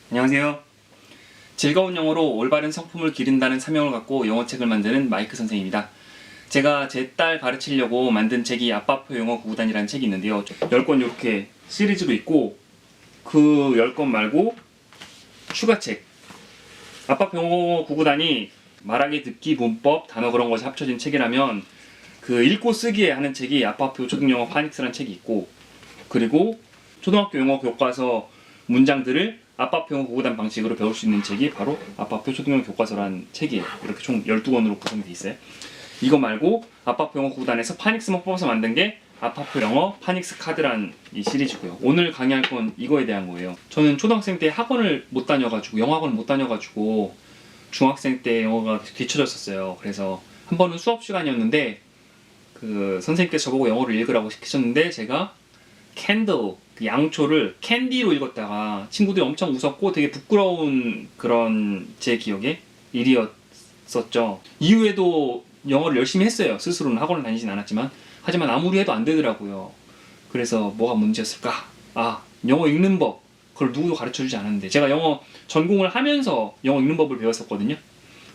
안녕하세요. 즐거운 영어로 올바른 성품을 기른다는 사명을 갖고 영어책을 만드는 마이크 선생입니다. 제가 제 딸 가르치려고 만든 책이 아빠표 영어 구구단이라는 책이 있는데요. 10권 이렇게 시리즈로 있고 그 10권 말고 추가책 아빠표 영어 구구단이 말하기, 듣기, 문법, 단어 그런 것이 합쳐진 책이라면 그 읽고 쓰기에 하는 책이 아빠표 초등영어 파닉스라는 책이 있고, 그리고 초등학교 영어 교과서 문장들을 아빠표 영어 구구단 방식으로 배울 수 있는 책이 바로 아빠표 초등영어 교과서라는 책이에요. 이렇게 총 12권으로 구성이 되어 있어요. 이거 말고 아빠표 영어 구구단에서 파닉스만 뽑아서 만든 게 아빠표 영어 파닉스 카드라는 이 시리즈고요. 오늘 강의할 건 이거에 대한 거예요. 저는 초등학생 때 학원을 못 다녀가지고, 영어학원을 못 다녀가지고 중학생 때 영어가 뒤쳐졌었어요. 그래서 한 번은 수업 시간이었는데 그 선생님께서 저보고 영어를 읽으라고 시키셨는데 제가 캔들, 그 양초를 캔디로 읽었다가 친구들이 엄청 웃었고 되게 부끄러운 그런 제 기억의 일이었었죠. 이후에도 영어를 열심히 했어요. 스스로는 학원을 다니진 않았지만. 하지만 아무리 해도 안 되더라고요. 그래서 뭐가 문제였을까? 영어 읽는 법. 그걸 누구도 가르쳐주지 않았는데 제가 영어 전공을 하면서 영어 읽는 법을 배웠었거든요.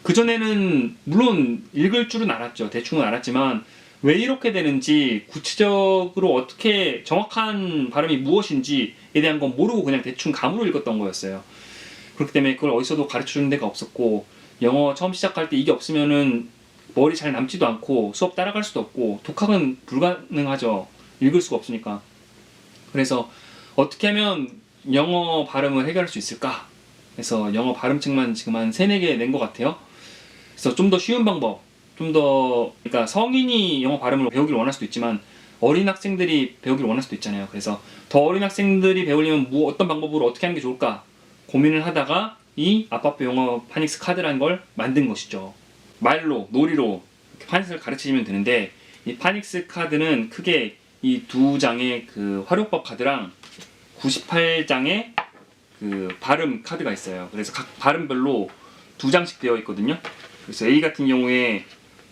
그전에는 물론 읽을 줄은 알았죠. 대충은 알았지만 왜 이렇게 되는지, 구체적으로 어떻게 정확한 발음이 무엇인지에 대한 건 모르고 그냥 대충 감으로 읽었던 거였어요. 그렇기 때문에 그걸 어디서도 가르쳐주는 데가 없었고, 영어 처음 시작할 때 이게 없으면은 머리 잘 남지도 않고 수업 따라갈 수도 없고 독학은 불가능하죠. 읽을 수가 없으니까. 그래서 어떻게 하면 영어 발음을 해결할 수 있을까? 그래서 영어 발음책만 지금 한 3, 4개 낸 것 같아요. 그래서 좀 더 쉬운 방법, 그러니까 성인이 영어 발음을 배우길 원할 수도 있지만 어린 학생들이 배우길 원할 수도 있잖아요. 그래서 더 어린 학생들이 배우려면 어떤 방법으로 어떻게 하는 게 좋을까 고민을 하다가 이 아빠표 영어 파닉스 카드라는 걸 만든 것이죠. 말로, 놀이로 파닉스를 가르치시면 되는데, 이 파닉스 카드는 크게 이 2장의 그 활용법 카드랑 98장의 그 발음 카드가 있어요. 그래서 각 발음별로 2장씩 되어 있거든요. 그래서 A 같은 경우에,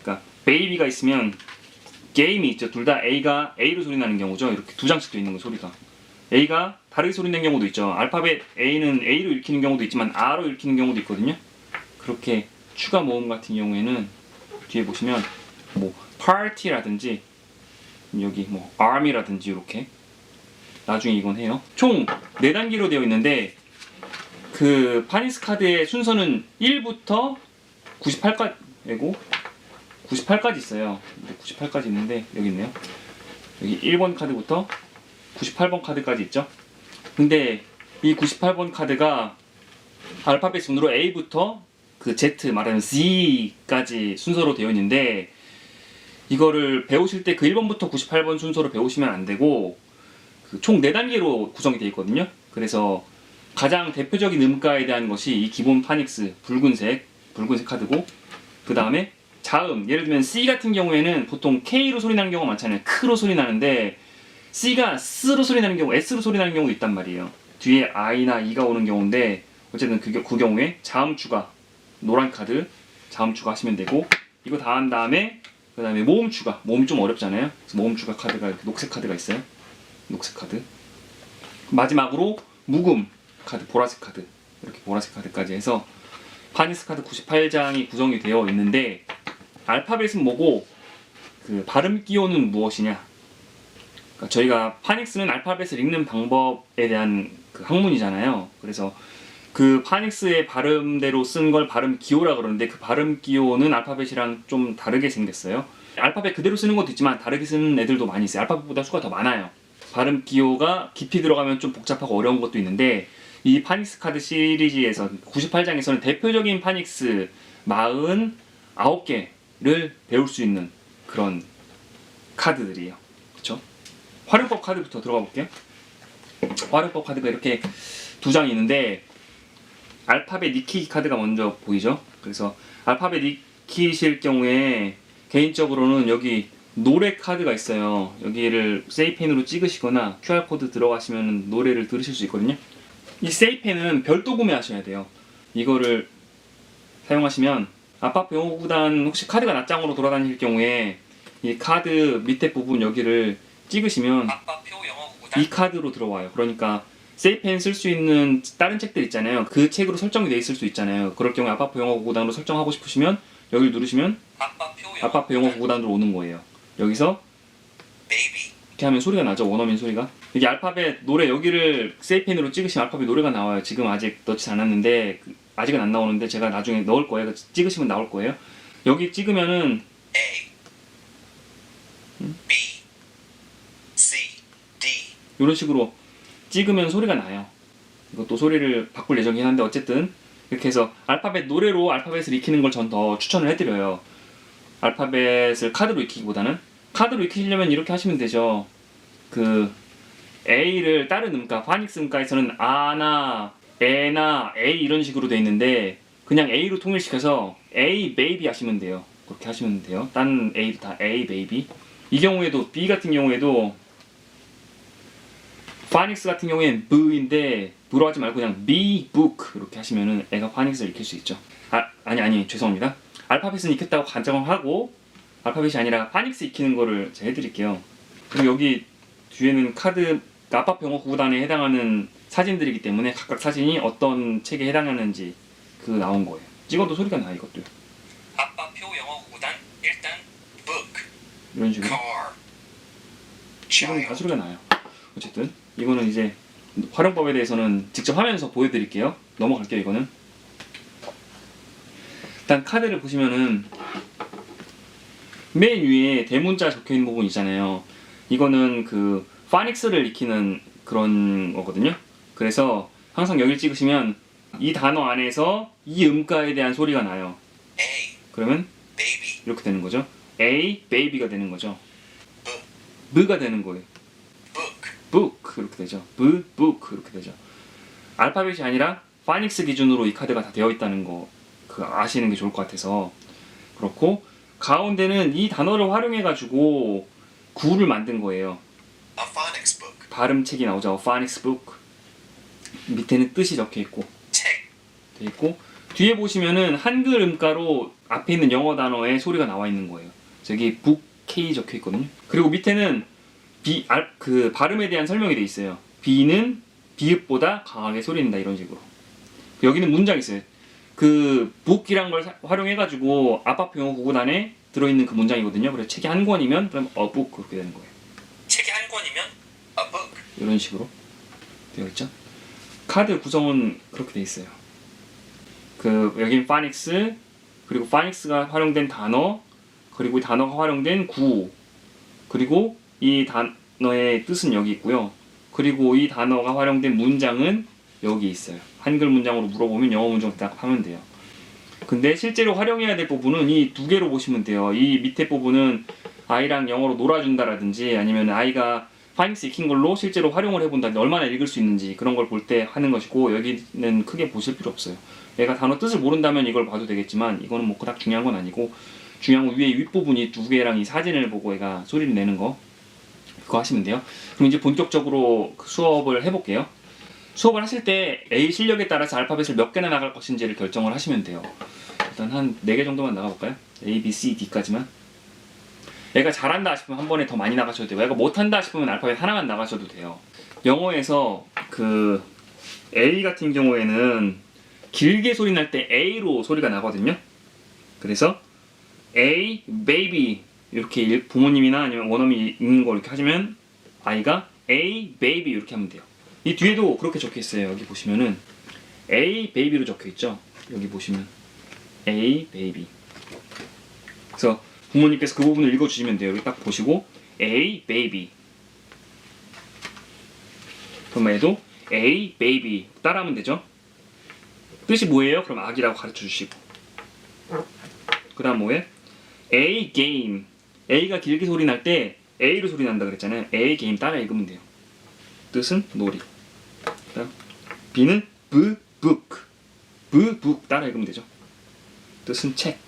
그러니까 베이비가 있으면 게임이 있죠. 둘 다 A가 A로 소리 나는 경우죠. 이렇게 2장씩 되어 있는 거, 소리가. A가 다르게 소리 내는 경우도 있죠. 알파벳 A는 A로 읽히는 경우도 있지만 R로 읽히는 경우도 있거든요. 그렇게 추가 모음 같은 경우에는 뒤에 보시면 뭐 party라든지 여기 뭐 army라든지 이렇게 나중에 이건 해요. 총 4단계로 되어 있는데 그 파닉스 카드의 순서는 1부터 98까지고 98까지 있어요. 98까지 있는데 여기 있네요. 여기 1번 카드부터 98번 카드까지 있죠. 근데 이 98번 카드가 알파벳 순으로 A부터 그 Z, 말하는 Z까지 순서로 되어 있는데, 이거를 배우실 때 그 1번부터 98번 순서로 배우시면 안 되고 그 총 4단계로 구성이 되어 있거든요. 그래서 가장 대표적인 음가에 대한 것이 이 기본 파닉스 붉은색 카드고, 그 다음에 자음, 예를 들면 C 같은 경우에는 보통 K로 소리 나는 경우가 많잖아요. 크로 소리 나는데 C가 S로 소리 나는 경우, S로 소리 나는 경우도 있단 말이에요. 뒤에 I나 E가 오는 경우인데, 어쨌든 그 경우에 자음 추가, 노란 카드 자음 추가하시면 되고, 이거 다 한 다음에 그 다음에 모음 추가, 모음이 좀 어렵잖아요. 그래서 모음 추가 카드가 이렇게 녹색 카드가 있어요. 녹색 카드. 마지막으로 묵음 카드, 보라색 카드, 이렇게 보라색 카드까지 해서 파닉스 카드 98장이 구성이 되어 있는데, 알파벳은 뭐고 그 발음 기호는 무엇이냐. 그러니까 저희가 파닉스는 알파벳을 읽는 방법에 대한 그 학문이잖아요. 그래서 그 파닉스의 발음대로 쓴 걸 발음 기호라 그러는데, 그 발음 기호는 알파벳이랑 좀 다르게 생겼어요. 알파벳 그대로 쓰는 것도 있지만 다르게 쓰는 애들도 많이 있어요. 알파벳보다 수가 더 많아요. 발음 기호가 깊이 들어가면 좀 복잡하고 어려운 것도 있는데, 이 파닉스 카드 시리즈에서 98장에서는 대표적인 파닉스 49개를 배울 수 있는 그런 카드들이에요. 그쵸? 활용법 카드부터 들어가 볼게요. 활용법 카드가 이렇게 2장이 있는데, 알파벳 익히기 카드가 먼저 보이죠? 그래서 알파벳 익히실 경우에 개인적으로는 여기 노래 카드가 있어요. 여기를 세이펜으로 찍으시거나 QR코드 들어가시면 노래를 들으실 수 있거든요. 이 세이펜은 별도 구매하셔야 돼요. 이거를 사용하시면 아빠표 영어 구구단 혹시 카드가 낱장으로 돌아다닐 경우에 이 카드 밑에 부분 여기를 찍으시면 이 카드로 들어와요. 그러니까 세이펜 쓸 수 있는 다른 책들 있잖아요. 그 책으로 설정이 돼 있을 수 있잖아요. 그럴 경우에 아빠표 영어 구구단으로 설정하고 싶으시면 여기를 누르시면 아빠표 영어 구구단으로 오는 거예요. 여기서 이렇게 하면 소리가 나죠. 원어민 소리가. 여기 알파벳 노래 여기를 세이펜으로 찍으시면 알파벳 노래가 나와요. 지금 아직 넣지 않았는데 아직은 안 나오는데 제가 나중에 넣을 거예요. 찍으시면 나올 거예요. 여기 찍으면은 B, C, D. 이런 식으로 찍으면 소리가 나요. 이것도 소리를 바꿀 예정이긴 한데 어쨌든 이렇게 해서 알파벳 노래로 알파벳을 익히는 걸 전 더 추천을 해드려요. 알파벳을 카드로 익히기보다는. 카드로 익히려면 이렇게 하시면 되죠. 그 A를 다른 음가, 파닉스 음가에서는 아나, 에나, A 이런 식으로 돼 있는데 그냥 A로 통일시켜서 A baby 하시면 돼요. 그렇게 하시면 돼요. 딴 A도 다 A baby. 이 경우에도 B 같은 경우에도 파닉스 같은 경우에는 B인데 B로 하지 말고 그냥 B book 이렇게 하시면은 애가 파닉스를 익힐 수 있죠. 아니 죄송합니다. 알파벳은 익혔다고 가정을 하고 알파벳이 아니라 파닉스 익히는 거를 제가 해드릴게요. 그리고 여기 뒤에는 카드 아빠표 영어 구구단에 해당하는 사진들이기 때문에 각각 사진이 어떤 책에 해당하는지 그 나온 거예요. 찍어도 소리가 나 이것도요. 아빠표 영어 구구단 일단 book, 이런 식으로 car, 지금 다 child. 소리가 나요. 어쨌든 이거는 이제 활용법에 대해서는 직접 하면서 보여드릴게요. 넘어갈게요. 이거는 일단 카드를 보시면은 맨 위에 대문자 적혀있는 부분 있잖아요. 이거는 그 파닉스를 익히는 그런 거거든요. 그래서 항상 여기를 찍으시면 이 단어 안에서 이 음가에 대한 소리가 나요. A, 그러면 baby, 이렇게 되는 거죠. A, baby가 되는 거죠. B, B가 되는 거예요. book, book 이렇게 되죠. B, book 이렇게 되죠. 알파벳이 아니라 파닉스 기준으로 이 카드가 다 되어 있다는 거 아시는 게 좋을 것 같아서 그렇고 가운데는 이 단어를 활용해 가지고 구를 만든 거예요. a phonics book, 발음책이 나오죠. phonics book. 밑에는 뜻이 적혀 있고 책, 돼 있고 뒤에 보시면은 한글 음가로 앞에 있는 영어 단어에 소리가 나와 있는 거예요. 저기 book K 적혀 있거든요. 그리고 밑에는 그 발음에 대한 설명이 돼 있어요. B는 비읍보다 강하게 소리낸다 이런 식으로. 여기는 문장이 있어요. 그 book이란 걸 활용해 가지고 아빠표 영어 구구단에 들어있는 그 문장이거든요. 그래서 책이 한 권이면 그럼 a book 그렇게 되는 거예요. 책이 한 권이면 a book, 이런 식으로 되어 있죠. 카드 구성은 그렇게 돼 있어요. 그 여긴 파닉스 그리고 파닉스가 활용된 단어 그리고 이 단어가 활용된 구 그리고 이 단어의 뜻은 여기 있고요. 그리고 이 단어가 활용된 문장은 여기 있어요. 한글 문장으로 물어보면 영어 문장 딱 하면 돼요. 근데 실제로 활용해야 될 부분은 이 두 개로 보시면 돼요. 이 밑에 부분은 아이랑 영어로 놀아준다라든지 아니면 아이가 파닉스 익힌 걸로 실제로 활용을 해본다든지 얼마나 읽을 수 있는지 그런 걸 볼 때 하는 것이고 여기는 크게 보실 필요 없어요. 얘가 단어 뜻을 모른다면 이걸 봐도 되겠지만 이거는 뭐 그닥 중요한 건 아니고 중요한 건 위에 윗부분이 두 개랑 이 사진을 보고 얘가 소리를 내는 거 그거 하시면 돼요. 그럼 이제 본격적으로 수업을 해볼게요. 수업을 하실 때 A 실력에 따라서 알파벳을 몇 개나 나갈 것인지를 결정을 하시면 돼요. 일단 한 4개 정도만 나가볼까요? A, B, C, D까지만. 얘가 잘한다 싶으면 한 번에 더 많이 나가셔도 되고 얘가 못한다 싶으면 알파벳 하나만 나가셔도 돼요. 영어에서 그 A 같은 경우에는 길게 소리 날 때 A로 소리가 나거든요. 그래서 A, baby 이렇게 부모님이나 아니면 원어민이 읽는 거 이렇게 하시면 아이가 A, baby 이렇게 하면 돼요. 이 뒤에도 그렇게 적혀 있어요. 여기 보시면은 A, baby로 적혀 있죠. 여기 보시면 A, baby. 그래서 부모님께서 그 부분을 읽어주시면 돼요. 여기 딱 보시고 A, baby. 그럼 얘도 A, baby 따라하면 되죠. 뜻이 뭐예요? 그럼 아기라고 가르쳐 주시고 그 다음 뭐예요? A, game. A가 길게 소리 날 때 A로 소리 난다 그랬잖아요. A, game 따라 읽으면 돼요. 뜻은 놀이. 그다음 B는 B, book. B, book 따라 읽으면 되죠. 뜻은 책.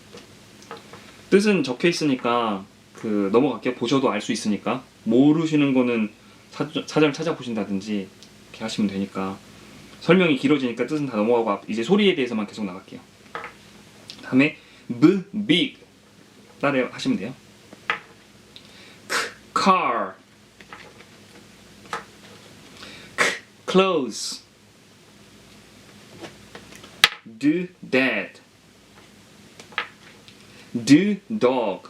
뜻은 적혀 있으니까 그 넘어갈게요. 보셔도 알 수 있으니까 모르시는 거는 사전을 찾아보신다든지 이렇게 하시면 되니까 설명이 길어지니까 뜻은 다 넘어가고 이제 소리에 대해서만 계속 나갈게요. 다음에 B, big 따라 하시면 돼요. car close, do that, do dog.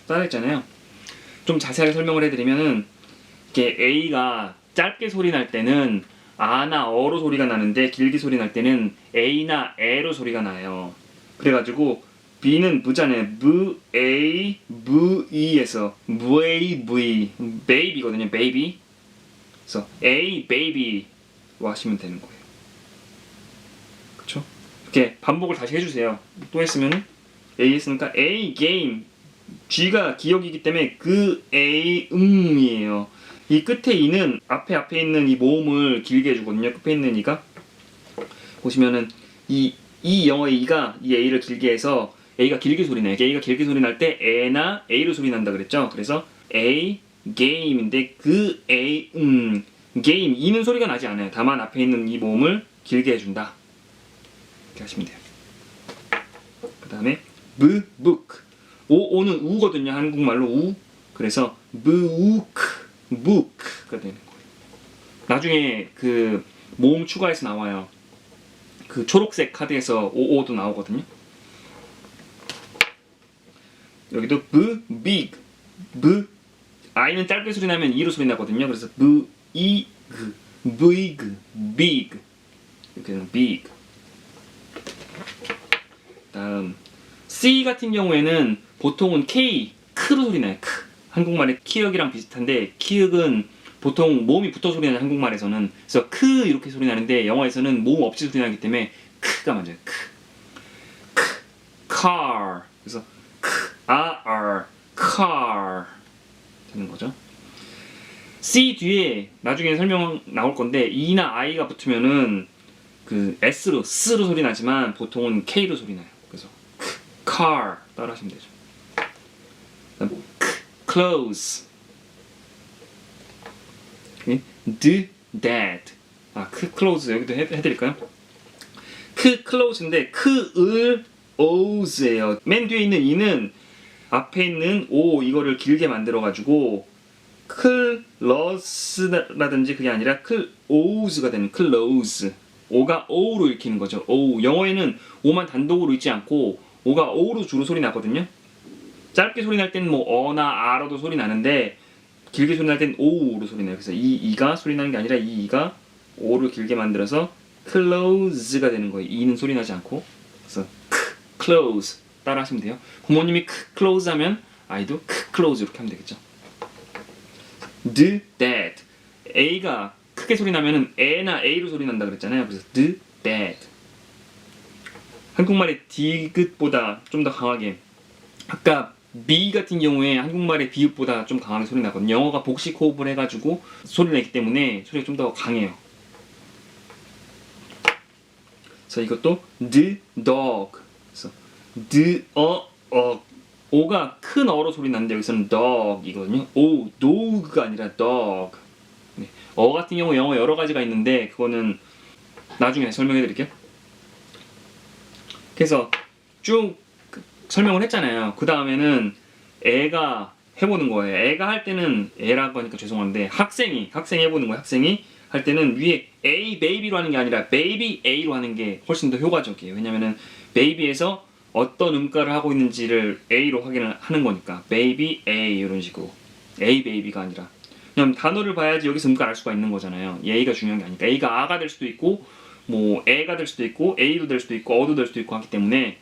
따라했잖아요. 좀 자세하게 설명을 해드리면은 이게 A가 짧게 소리 날 때는 아나 어로 소리가 나는데 길게 소리 날 때는 A나 E로 소리가 나요. 그래가지고 B는 V잖아요. V, A, V, E에서 V, V, baby거든요. baby. 그래서 A, baby로 하시면 되는 거예요. 그쵸? 이렇게 반복을 다시 해주세요. 또 했으면은 A 했으니까 A, game. G가 기억이기 때문에 그 A, 이에요. 이 끝에 E는 앞에 있는 이 모음을 길게 해주거든요. 끝에 있는 E가 보시면은 이 영어의 E가 이 A를 길게 해서 A가 길게 소리 나요. A가 길게 소리 날 때 E나 A로 소리 난다 그랬죠. 그래서 A, game인데 그 A, game E는 소리가 나지 않아요. 다만 앞에 있는 이 모음을 길게 해준다. 이렇게 하시면 돼요. 그 다음에 book. 오는 우거든요. 한국말로 우. 그래서 book가 되는 거예요. 나중에 그 모음 추가해서 나와요. 그 초록색 카드에서 오도 나오거든요. 여기도 big. I는 짧게 소리 나면 E로 소리 나거든요. 그래서 big. 이렇게 되는 big. 다음 C 같은 경우에는 보통은 K, 크로 소리 나요. 크. 한국말의 키읔이랑 비슷한데 키읔은 보통 모음이 붙어 소리 나는 한국말에서는 그래서 크 이렇게 소리 나는데 영어에서는 모음 없이 소리 나기 때문에 크가 맞아요. car. 그래서 car 되는 거죠. C 뒤에 나중에 설명 나올 건데 E나 I가 붙으면은 그 S로 소리 나지만 보통은 K로 소리 나요. 그래서 car 따라 하시면 되죠. 그다음 close, do that. close 여기도 해드릴까요? close인데 을 ose예요. 맨 뒤에 있는 E는 앞에 있는 O 이거를 길게 만들어가지고 close라든지 그게 아니라 close가 되는 close. O가 O로 읽히는 거죠. O. 영어에는 O만 단독으로 읽지 않고 O가 O로 주로 소리 나거든요. 짧게 소리 날 때는 뭐 어나 아로도 소리 나는데 길게 소리 날 때는 O로 소리 나요. 그래서 이 E가 소리 나는 게 아니라 이 E가 O를 길게 만들어서 close가 되는 거예요. E는 소리 나지 않고. 그래서 close 따라 하시면 돼요. 부모님이 close 하면 아이도 close 이렇게 하면 되겠죠. do that. A가 크게 소리 나면은 E나 A로 소리 난다 그랬잖아요. 그래서 do that. 한국말의 디귿보다 좀 더 강하게. 아까 B 같은 경우에 한국말의 비읍보다 좀 강하게 소리 나거든요. 영어가 복식 호흡을 해가지고 소리 내기 때문에 소리가 좀 더 강해요. 그래서 이것도 the dog. 그래서 the O가 큰 어로 소리 나는데 여기서는 dog이거든요. O, dog가 아니라 dog. 네. 같은 경우 영어 여러 가지가 있는데 그거는 나중에 설명해 드릴게요. 그래서 쭉 설명을 했잖아요. 그 다음에는 애가 해보는 거예요. 애가 할 때는 애라고 하니까 죄송한데 학생이 해보는 거예요. 학생이 할 때는 위에 A, baby로 하는 게 아니라 baby A로 하는 게 훨씬 더 효과적이에요. 왜냐면은 baby에서 어떤 음가를 하고 있는지를 A로 확인을 하는 거니까 baby A 이런 식으로 A baby가 아니라 그냥 단어를 봐야지 여기서 음가를 알 수가 있는 거잖아요. A가 중요한 게 아니까 A가 아가 될 수도 있고 뭐 애가 될 수도 있고 A도 될 수도 있고 어도 될 수도 있고 하기 때문에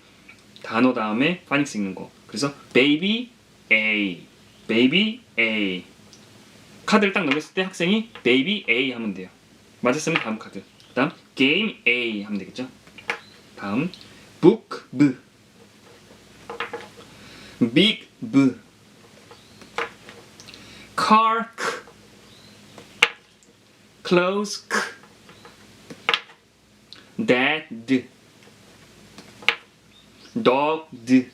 단어 다음에 파닉스 읽는 거. 그래서 baby A, baby A. 카드를 딱 넘겼을 때 학생이 baby A 하면 돼요. 맞았으면 다음 카드. 다음 game A 하면 되겠죠. 다음 book B, big B, car K, clothes K, dad D, dog D.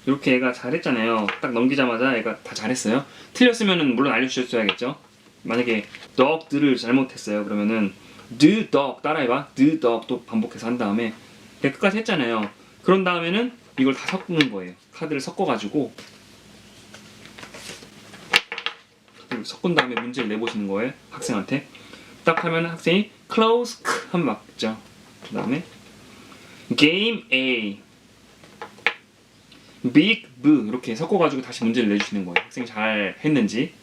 이렇게 애가 잘했잖아요. 딱 넘기자마자 애가 다 잘했어요. 틀렸으면은 물론 알려주셨어야겠죠. 만약에 dog들을 잘못했어요. 그러면은 the dog 따라해봐. the dog 또 반복해서 한 다음에 끝까지 했잖아요. 그런 다음에는 이걸 다 섞는 거예요. 카드를 섞어가지고 섞은 다음에 문제를 내보시는 거예요. 학생한테. 딱 하면 학생이 close 하면 맞죠. 그 다음에 game A big B 이렇게 섞어가지고 다시 문제를 내주시는 거예요. 학생이 잘 했는지.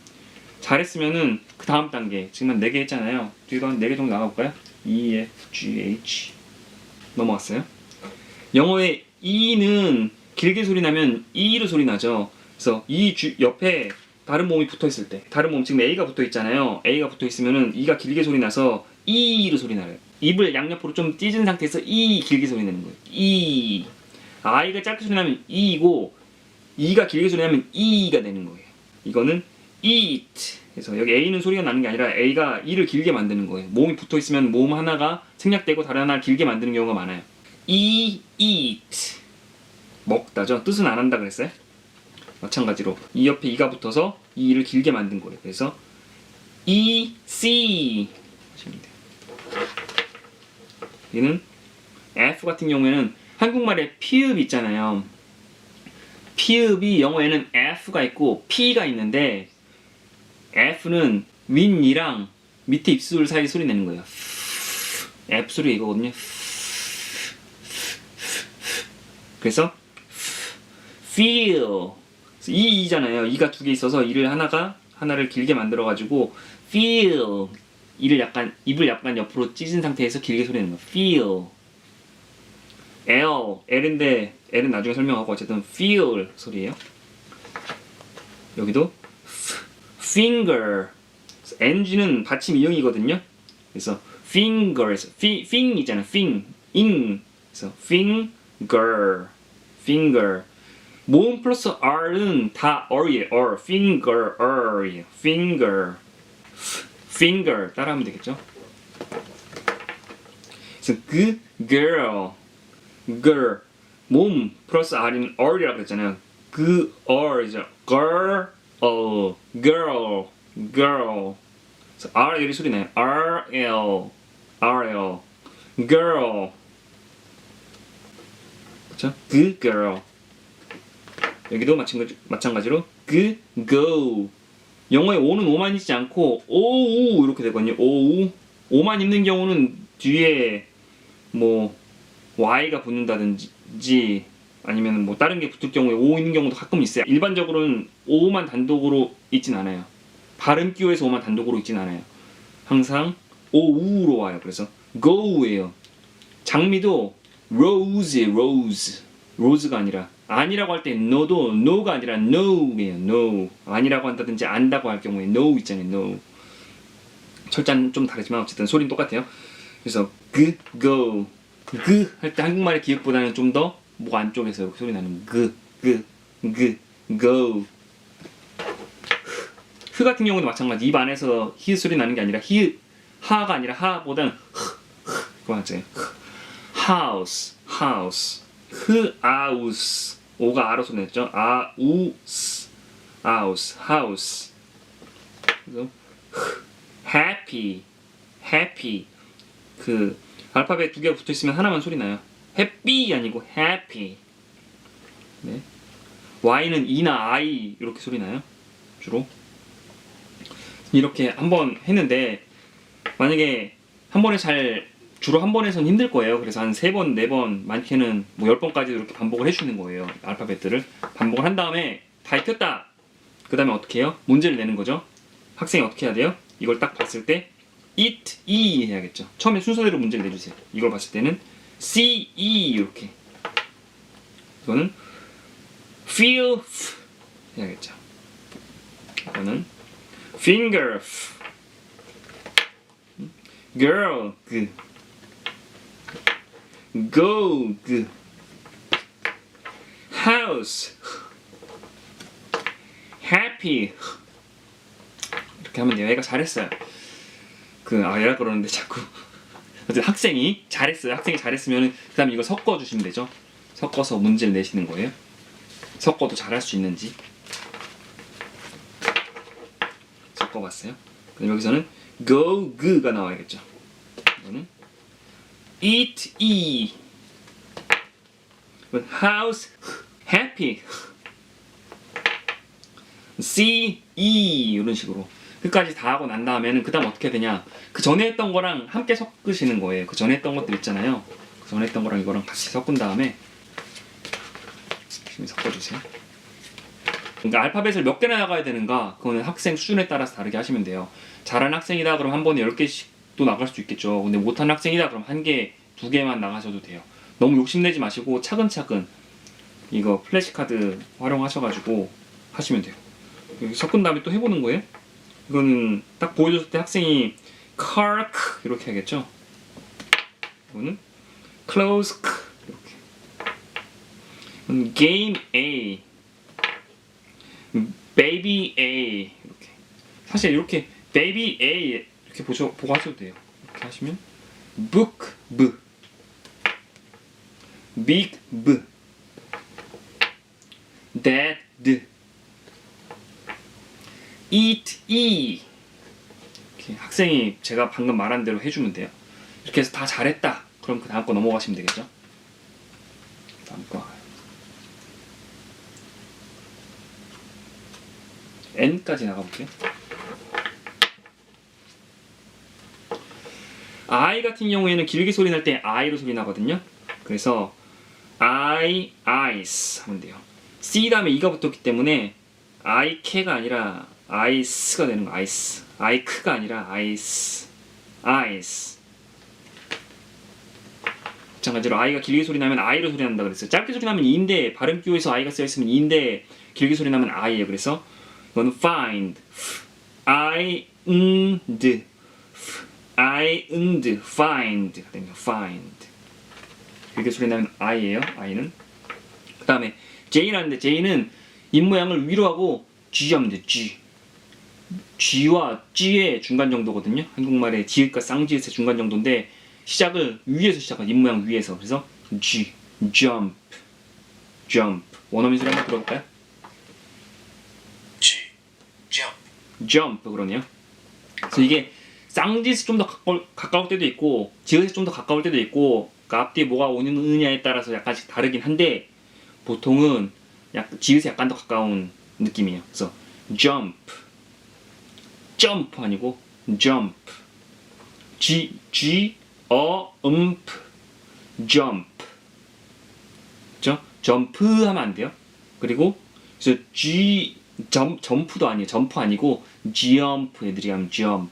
잘했으면은 그 다음 단계 지금 한 4개 했잖아요. 뒤로 한 4개 정도 나가볼까요? E, F, G, H 넘어왔어요. 영어의 E는 길게 소리 나면 E로 소리 나죠. 그래서 E 옆에 다른 모음이 붙어 있을 때, 다른 모음 지금 A가 붙어 있잖아요. A가 붙어 있으면은 E가 길게 소리 나서 E로 소리 나요. 입을 양옆으로 좀 찢은 상태에서 E 길게 소리 내는 거예요. E. I가 짧게 소리 나면 E이고 E가 길게 소리 나면 E가 되는 거예요. 이거는 eat. 그래서 여기 A는 소리가 나는 게 아니라 A가 E를 길게 만드는 거예요. 모음이 붙어 있으면 모음 하나가 생략되고 다른 하나를 길게 만드는 경우가 많아요. eat. 먹다죠. 뜻은 안 한다 그랬어요. 마찬가지로 이 옆에 E가 붙어서 E를 길게 만든 거예요. 그래서 eat 하시면 돼요. 얘는 F 같은 경우에는 한국말에 피읍 있잖아요. 피읍이 영어에는 F가 있고 P가 있는데 F는 윗니랑 밑에 입술 사이 소리 내는 거예요. F 소리가 이거거든요. 그래서 feel 이잖아요. 이가 2개 있어서 이를 하나를 길게 만들어 가지고 feel 이를 약간 입을 약간 옆으로 찢은 상태에서 길게 소리 내는 거예요. feel L인데 L은 나중에 설명하고 어쨌든 feel 소리예요. 여기도 finger NG는 받침 이응이거든요. 그래서 fingers fing 있잖아. fing 그래서 finger 모음 플러스 R은 다 R이에요. R finger R이에요. finger 따라하면 되겠죠. 그래서 girl 몸 플러스 R인 R이라고 그랬잖아요. 그 R이죠. girl. 그래서 R 여기 소리 나요. RL girl. 그렇죠? 그 girl. 여기도 마찬가지로 그 go. 영어에 O는 O만 있지 않고 OU 이렇게 되거든요. OU. O만 있는 경우는 뒤에 뭐 Y가 붙는다든지 아니면 뭐 다른 게 붙을 경우에 O 있는 경우도 가끔 있어요. 일반적으로는 O만 단독으로 있진 않아요. 발음 기호에서 O만 단독으로 있진 않아요. 항상 OU로 와요. 그래서 go예요. 장미도 rose가 아니라고 할 때 no가 아니라 no예요. no. 아니라고 한다든지 안다고 할 경우에 no 있잖아요. no. 철자는 좀 다르지만 어쨌든 소리는 똑같아요. 그래서 go 할 때 한국말의 기억보다는 좀 더 목 안쪽에서 소리 나는 go. 흐 같은 경우도 마찬가지. 입 안에서 히 소리 나는 게 아니라 하가 아니라 하보다는 그거 맞아요. house 아우스 오가 아로 소리 냈죠. 아우스 house. 그래서 happy 그 알파벳 2개가 붙어 있으면 하나만 소리 나요. happy 아니고 happy. 네. Y는 E나 I 이렇게 소리 나요. 주로 이렇게 한번 했는데 만약에 한 번에 주로 한 번에선 힘들 거예요. 그래서 한 3번, 4번, 많게는 뭐 10번까지 이렇게 반복을 해주는 거예요. 알파벳들을 반복을 한 다음에 다 익혔다. 그 다음에 어떻게 해요? 문제를 내는 거죠. 학생이 어떻게 해야 돼요? 이걸 딱 봤을 때 it, e 해야겠죠. 처음에 순서대로 문제를 내주세요. 이걸 봤을 때는 c, e 이렇게. 이거는 feel 해야겠죠. 이거는 finger girl go house happy 이렇게 하면 돼요. 얘가 잘했어요. 얘가 그러는데 자꾸 학생이 잘했어요. 학생이 잘했으면 그 다음에 이거 섞어주시면 되죠. 섞어서 문제를 내시는 거예요. 섞어도 잘할 수 있는지 섞어봤어요. 그럼 여기서는 go가 나와야겠죠. 이거는 eat, house, happy, see, 이런 식으로. 끝까지 다 하고 난 다음에는 그 다음 어떻게 되냐, 그 전에 했던 거랑 함께 섞으시는 거예요. 그 전에 했던 것들 있잖아요. 그 전에 했던 거랑 이거랑 같이 섞은 다음에 열심히 섞어주세요. 그러니까 알파벳을 몇 개나 나가야 되는가, 그거는 학생 수준에 따라서 다르게 하시면 돼요. 잘하는 학생이다 그럼 한 번에 10개씩도 나갈 수도 있겠죠. 근데 못하는 학생이다 그럼 1개, 2개만 나가셔도 돼요. 너무 욕심내지 마시고 차근차근 이거 플래시카드 활용하셔가지고 하시면 돼요. 여기 섞은 다음에 또 해보는 거예요. 이거는 딱 보여줬을 때 학생이 카크 이렇게 하겠죠. 이거는 close 이렇게. game A, baby A 이렇게. 사실 이렇게 baby A 이렇게 보고 하셔도 돼요. 이렇게 하시면 book B, big B, dad D, eat E. 이렇게 학생이 제가 방금 말한 대로 해주면 돼요. 이렇게 해서 다 잘했다. 그럼 그 다음 거 넘어가시면 되겠죠. 다음 거 N까지 나가볼게요. I 같은 경우에는 길게 소리 날 때 I로 소리 나거든요. 그래서 I, eyes 하면 돼요. C 다음에 E가 붙었기 때문에 I, 캐가 아니라 ice가 되는 거. ice. I, 크가 아니라 ice. eyes. 마찬가지로 I가 길게 소리 나면 I로 소리 난다 그랬어요. 짧게 소리 나면 E인데 발음 기호에서 I가 쓰여있으면 E인데 길게 소리 나면 I예요. 그래서 이거는 find, find, find, find. 길게 소리 나면 I예요. I는. 그 다음에 J라는데 J는 입 모양을 위로 하고 G 하면 돼. G. G와 G의 중간 정도거든요. 한국말의 지읒과 쌍지읒의 중간 정도인데 시작을 위에서 시작한 입 모양 위에서. 그래서 G, jump, jump. 원어민 소리 한번 들어볼까요? G, jump, jump 그러네요. 그래서 이게 쌍지에서 좀 더 가까울 때도 있고 지읒에서 좀 더 가까울 때도 있고, 그러니까 앞뒤에 뭐가 오느냐에 따라서 약간씩 다르긴 한데 보통은 지읒에 약간 더 가까운 느낌이에요. 그래서 jump, jump 아니고 jump, G, jump. 그죠? 점프 하면 안 돼요. 그리고 그래서 점프도 아니에요. 점프 아니고 jump 애들이 하면 jump.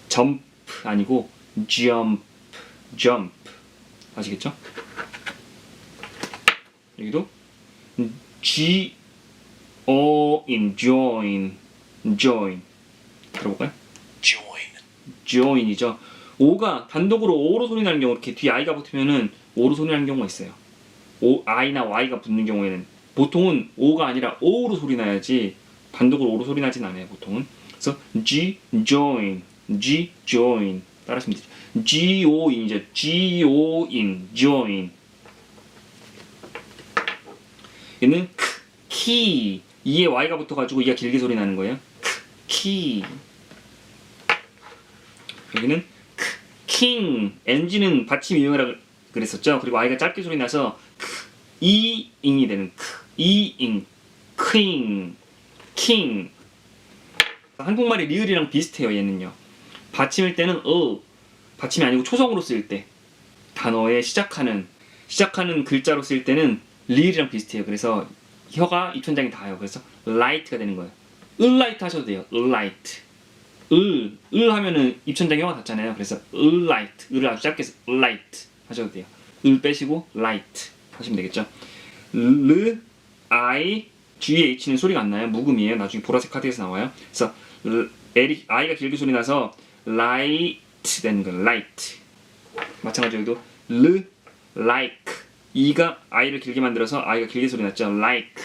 점프 아니고 jump. 아시겠죠? 여기도 join. 들어볼까요? join이죠. O가 단독으로 O로 소리 나는 경우, 이렇게 뒤에 I가 붙으면은 O로 소리 나는 경우가 있어요. I나 Y가 붙는 경우에는 보통은 O가 아니라 O로 소리 나야지 단독으로 O로 소리 나진 않아요. 보통은. 그래서 join 따라하시면 되죠. join이죠. join. 얘는 key. 이에 Y가 붙어가지고 이가 길게 소리 나는 거예요. key. 여기는 king. NG는 받침 이용이라고 그랬었죠. 그리고 I가 짧게 소리 나서 이잉이 되는 이잉. king. 한국말의 리을이랑 비슷해요. 얘는요. 받침일 때는 받침이 아니고 초성으로 쓸 때, 단어에 시작하는 글자로 쓸 때는 리을이랑 비슷해요. 그래서 혀가 입천장이 닿아요. 그래서 light가 되는 거예요. light 하셔도 돼요. light. 하면은 입천장 혀가 닿잖아요. 그래서 light. 을 아주 짧게 해서 light 하셔도 돼요. 빼시고 light 하시면 되겠죠. I, G의 H는 소리가 안 나요. 묵음이에요. 나중에 보라색 카드에서 나와요. 그래서 I가 길게 소리 나서 light 되는 거예요. light. 마찬가지로 여기도 like. E가 I를 길게 만들어서 I가 길게 소리 났죠. like.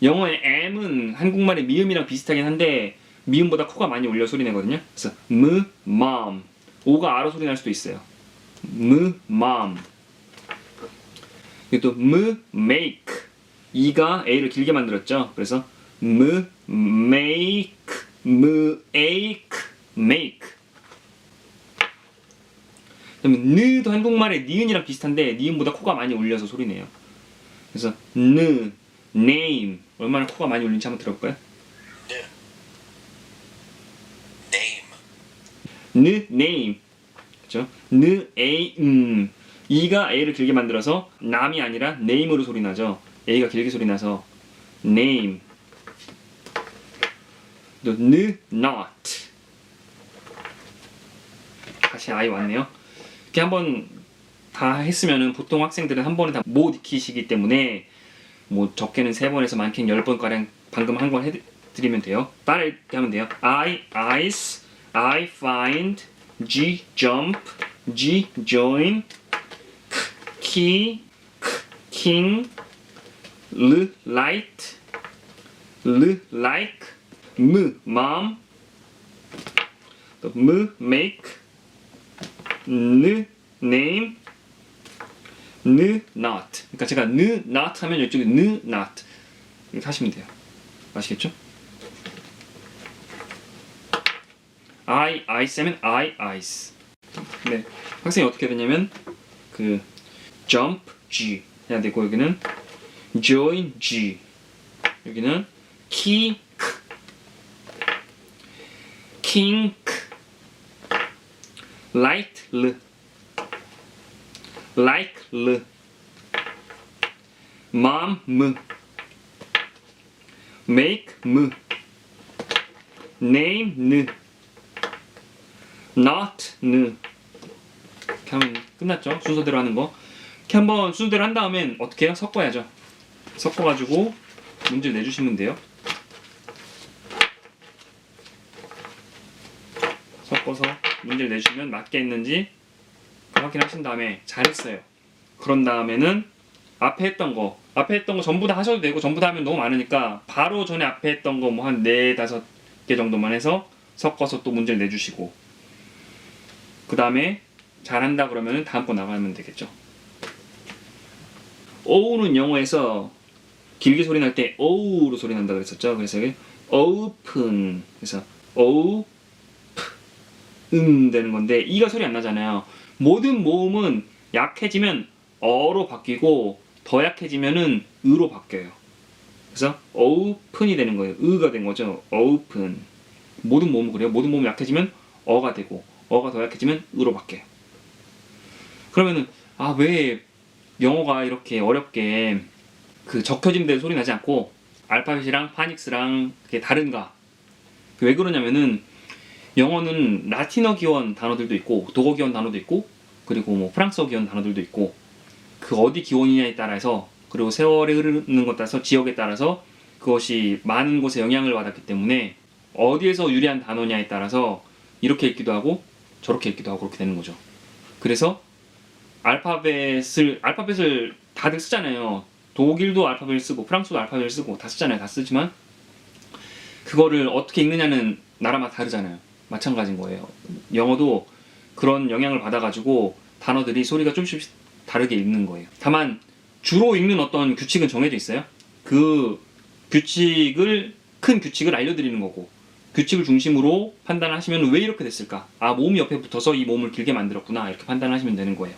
영어의 M은 한국말의 미음이랑 비슷하긴 한데 미음보다 코가 많이 올려 소리 내거든요. 그래서 mom. O가 R로 소리 날 수도 있어요. mom. 그리고 또 make. E가 A를 길게 만들었죠. 그래서 make. 그다음에 느도 한국말의 니은이랑 비슷한데 니은보다 코가 많이 올려서 소리 내요. 그래서 느, name 얼마나 코가 많이 울리는지 한번 들어볼까요? name, name 그죠? name 이가 a를 길게 만들어서 남이 아니라 name으로 소리 나죠. a가 길게 소리 나서 name. 또 not. 다시 I 왔네요. 이렇게 한번 다 했으면은 보통 학생들은 한 번에 다 못 익히시기 때문에 뭐 적게는 3번에서 많게는 10번 가량 방금 한 번 해드리면 돼요. 따라 이렇게 하면 돼요. I ice, I find, G jump, G join, K key, king, L light, L like, M mom, 또 M make, N name, N not. 그러니까 제가 N not 하면 이쪽에 N not 이렇게 하시면 돼요. 아시겠죠? I ice 하면 I ice. 네, 학생이 어떻게 되냐면 그 jump G 해야 되고 여기는 join G 여기는 key king light L like L mom M make M name N not N 이렇게 하면 끝났죠. 순서대로 하는 거. 이렇게 한번 순서대로 한 다음엔 어떻게 해요? 섞어야죠. 섞어가지고 문제를 내주시면 돼요. 섞어서 문제를 내주시면 맞게 했는지 확인하신 다음에 잘했어요. 그런 다음에는 앞에 했던 거 전부 다 하셔도 되고 전부 다 하면 너무 많으니까 바로 전에 앞에 했던 거 뭐 한 4, 5개 정도만 해서 섞어서 또 문제를 내주시고 그 다음에 잘한다 그러면 다음 거 나가면 되겠죠. O는 영어에서 길게 소리 날 때 O로 소리 난다 그랬었죠. 그래서 여기 open 그래서 O 되는 건데 E가 소리 안 나잖아요. 모든 모음은 약해지면 어로 바뀌고 더 약해지면은 으로 바뀌어요. 그래서 open이 되는 거예요. 으가 된 거죠. open. 모든 모음은 그래요. 모든 모음이 약해지면 어가 되고 어가 더 약해지면 으로 바뀌어요. 그러면은 왜 영어가 이렇게 어렵게 그 적혀진 대로 소리 나지 않고 알파벳이랑 파닉스랑 그게 다른가? 왜 그러냐면은 영어는 라틴어 기원 단어들도 있고 독어 기원 단어도 있고 그리고 뭐 프랑스어 기원 단어들도 있고 그 어디 기원이냐에 따라서 그리고 세월이 흐르는 것에 따라서 지역에 따라서 그것이 많은 곳에 영향을 받았기 때문에 어디에서 유래한 단어냐에 따라서 이렇게 읽기도 하고 저렇게 읽기도 하고 그렇게 되는 거죠. 그래서 알파벳을 다들 쓰잖아요. 독일도 알파벳을 쓰고 프랑스도 알파벳을 쓰고 다 쓰잖아요. 다 쓰지만 그거를 어떻게 읽느냐는 나라마다 다르잖아요. 마찬가지인 거예요. 영어도 그런 영향을 받아가지고 단어들이 소리가 좀씩 다르게 읽는 거예요. 다만 주로 읽는 어떤 규칙은 정해져 있어요. 그 큰 규칙을 알려드리는 거고 규칙을 중심으로 판단하시면 왜 이렇게 됐을까? 모음이 옆에 붙어서 이 모음을 길게 만들었구나 이렇게 판단하시면 되는 거예요.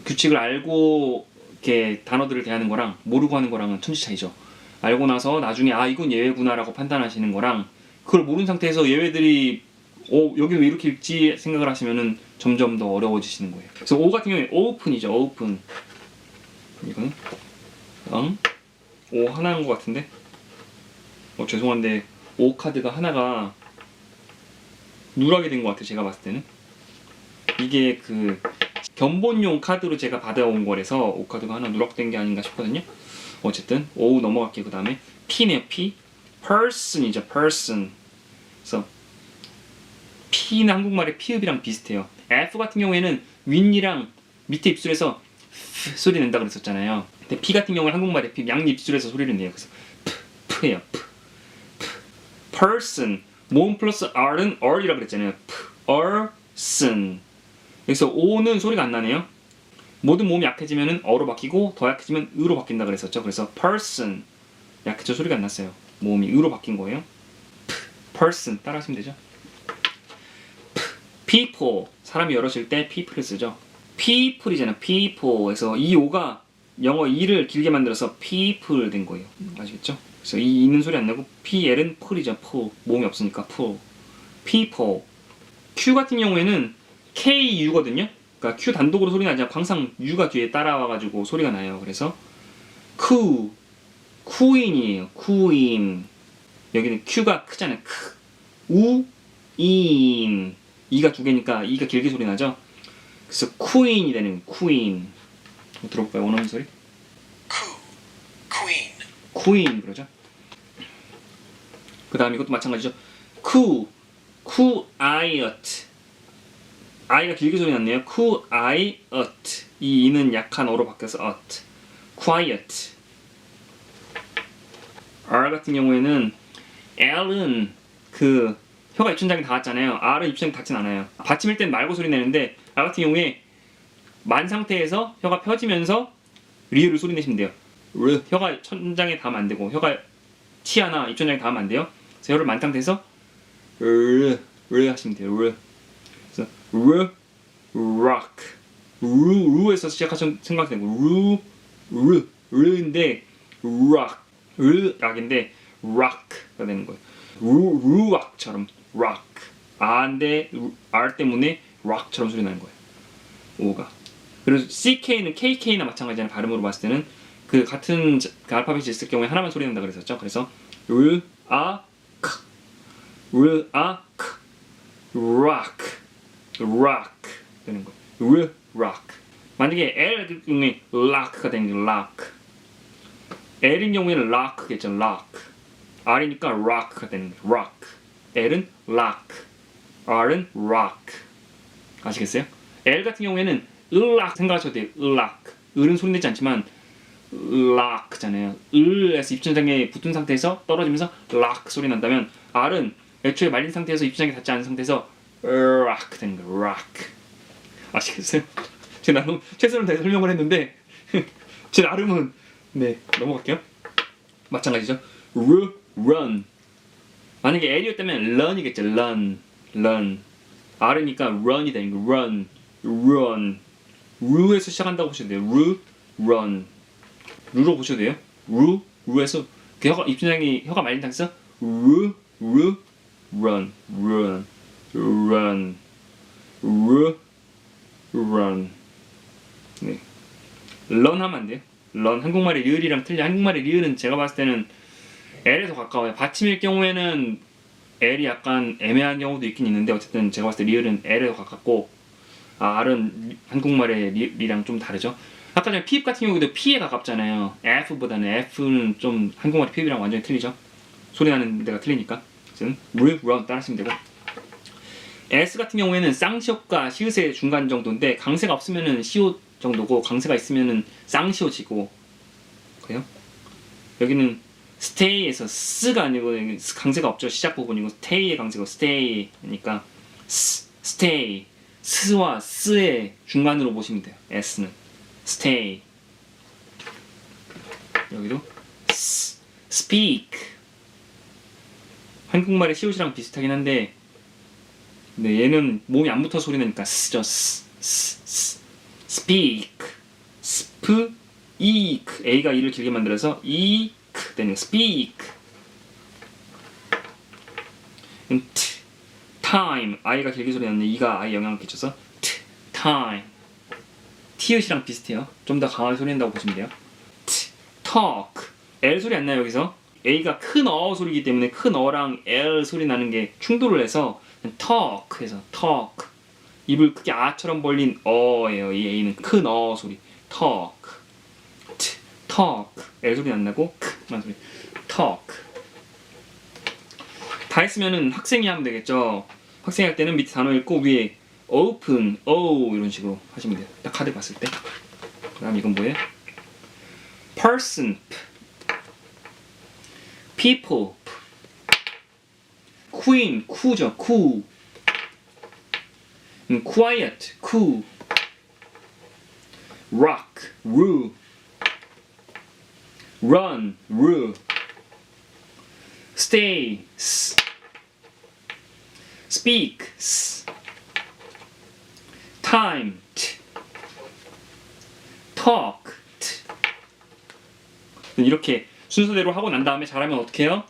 규칙을 알고 이렇게 단어들을 대하는 거랑 모르고 하는 거랑은 천지 차이죠. 알고 나서 나중에 이건 예외구나라고 판단하시는 거랑 그걸 모르는 상태에서 예외들이 여기 왜 이렇게 읽지 생각을 하시면은 점점 더 어려워지시는 거예요. 그래서 O 같은 경우에 open이죠. open. 이거는 O 하나인 것 같은데 죄송한데 O 카드가 하나가 누락이 된 것 같아요. 제가 봤을 때는 이게 그 견본용 카드로 제가 받아온 거라서 O 카드가 하나 누락된 게 아닌가 싶거든요. 어쨌든 O 넘어갈게요. 그 다음에 P네요. P person이죠. person. 그래서 P는 한국말의 피읍이랑 비슷해요. F 같은 경우에는 윗니랑 밑에 입술에서 소리 낸다 그랬었잖아요. 근데 P 같은 경우는 한국말의 피읍 양 입술에서 소리를 내요. 그래서 P예요. person 모음 플러스 R은 R이라고 그랬잖아요. person. 그래서 O는 소리가 안 나네요. 모든 모음이 약해지면 어로 바뀌고 더 약해지면 으로 바뀐다 그랬었죠. 그래서 person 약해져 소리가 안 났어요. 모음이 으로 바뀐 거예요. person 따라하시면 되죠. people 사람이 여럿일 때 people을 쓰죠. people이잖아. people. 그래서 이 O가 영어 e를 길게 만들어서 people 된 거예요. 아시겠죠? 그래서 이 있는 소리 안 내고 pl은 풀이죠. 풀. 모음이 없으니까 풀. people. Q 같은 경우에는 KU거든요. 그러니까 Q 단독으로 소리 나지 않고 항상 U가 뒤에 따라와가지고 소리가 나요. 그래서 Q, Queen이에요. Queen. 여기는 Q가 크잖아요. 크. 우, 인. E가 두 개니까 E가 길게 소리 나죠. 그래서 Queen이 되는 Queen. 들어볼까요? 원하는 소리? Coo. Queen. Queen 그러죠. 그 다음 이것도 마찬가지죠. Q, Quiet. I가 길게 소리 났네요. Quiet. 이 이는 약한 어로 바뀌어서 ot. Quiet. R 같은 경우에는 L은 그 혀가 입천장에 닿았잖아요. R은 입천장에 닿진 않아요. 받침일 땐 말고 소리 내는데 R 같은 경우에 만 상태에서 혀가 펴지면서 리을을 소리 내시면 돼요. 혀가 천장에 닿으면 안 되고 혀가 치아나 입천장에 닿으면 안 돼요. 그래서 혀를 만 상태에서 하시면 돼요. 그래서 rock. 루에서 시작하신 생각되고 루인데 rock. 락인데 rock가 되는 거예요. 루악처럼 rock. 아인데 R 때문에 rock처럼 소리 나는 거예요. O가. 그래서 CK는 KK나 마찬가지잖아요. 발음으로 봤을 때는 그 같은 그 알파벳이 있을 경우에 하나만 소리 난다 그랬었죠. 그래서 rock 되는 거예요. rock. 만약에 L 경우에 lock가 되는 게 lock. L인 경우에는 lock겠죠. lock. R이니까 rock가 되는 거예요. rock. L은 lock. R은 rock. 아시겠어요? L 같은 경우에는 으락 생각하셔도 돼요. 으락. 을은 소리 내지 않지만 락잖아요. 을에서 입천장에 붙은 상태에서 떨어지면서 락 소리 난다면 R은 애초에 말린 상태에서 입천장에 닿지 않은 상태에서 락 되는 거예요. 락. 아시겠어요? 제가 나름 최선을 다해 설명을 했는데 제 나름은 네 넘어갈게요. 마찬가지죠. run. 만약에 L이었다면 run이겠죠. run. R이니까 run이 되는 거예요. run. 루에서 시작한다고 보셔도 돼요. run. 루로 보셔도 돼요. 루에서 그 혀가 입천장이 혀가 말린 상태에서 run. 네. run 하면 안 돼요. run 한국말의 리을이랑 틀려. 한국말의 리을은 제가 봤을 때는 L에 더 가까워요. 받침일 경우에는 L이 약간 애매한 경우도 있긴 있는데 어쨌든 제가 봤을 때 리을은 L에 더 가깝고 R은 한국말의 리랑 좀 다르죠. 아까 전에 피입 같은 경우도 P에 가깝잖아요. F보다는 F는 좀 한국말의 피입이랑 완전히 틀리죠. 소리 나는 데가 틀리니까. 어쨌든 run 따라하시면 되고 S 같은 경우에는 쌍시옷과 시옷의 중간 정도인데 강세가 없으면은 시옷 정도고 강세가 있으면은 쌍시옷이고 그래요? 여기는 stay에서 s가 아니고 강세가 없죠. 시작 부분이고 stay의 강세고 stay니까 stay 스와 스의 중간으로 보시면 돼요. S는 stay. 여기도 speak. 한국말의 시옷이랑 비슷하긴 한데 근데 얘는 몸이 안 붙어 소리 나니까 스죠. speak. speak. A가 E를 길게 만들어서 eek 되는 speak. time. I가 길게 소리 나는데 E가 I 영향을 끼쳐서 time. T읕이랑 비슷해요. 좀 더 강하게 소리 낸다고 보시면 돼요. talk. L 소리 안 나요 여기서. A가 큰 어 소리이기 때문에 큰 어랑 L 소리 나는 게 충돌을 해서 talk 해서 talk. 입을 크게 아처럼 벌린 어예요. 이 A는 큰 어 소리. talk. talk. L 소리 안 나고 크만 소리. talk. 다 했으면은 학생이 하면 되겠죠. 학생이 할 때는 밑에 단어 읽고 위에 open, o 이런 식으로 하시면 돼요. 딱 카드 봤을 때. 그다음 이건 뭐예요? person, people, queen, cool죠, cool. quiet, cool. rock, rule. run, rule. stay, speak, time, talk, 이렇게 순서대로 하고 난 다음에 잘하면 어떻게 해요?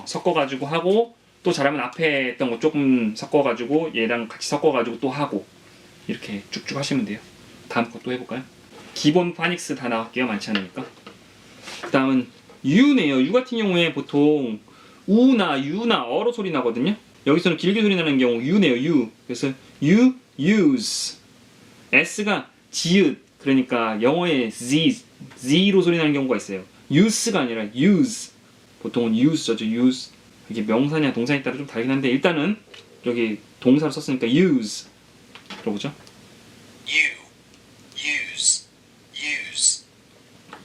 섞어가지고 하고 또 잘하면 앞에 했던 거 조금 섞어가지고 얘랑 같이 섞어가지고 또 하고 이렇게 쭉쭉 하시면 돼요. 다음 거 또 해볼까요? 기본 파닉스 다 나갈게요. 많지 않으니까. 그 다음은 U네요. U 같은 경우에 보통 우나 U나 어로 소리 나거든요. 여기서는 길게 소리 나는 경우 U네요. U. 그래서 you, use. S가 지읒. 그러니까 영어에 Z로 소리 나는 경우가 있어요. use가 아니라 use. 보통은 use죠. use. 이게 명사냐 동사에 따라 좀 다르긴 한데 일단은 여기 동사로 썼으니까 use. 들어보죠.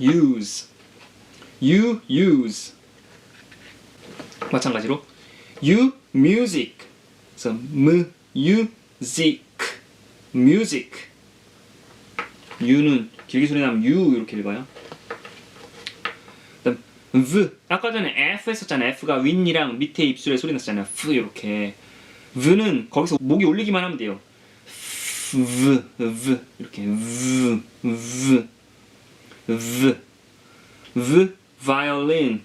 use, You use. 마찬가지로 you music. 그래서 music. U는 길게 소리 나면 you 이렇게 읽어요. 그다음 V. 아까 전에 F 했었잖아요. F가 윗니랑 밑에 입술에 소리 났잖아요. F 이렇게. V는 거기서 목이 올리기만 하면 돼요. V 이렇게 V violin.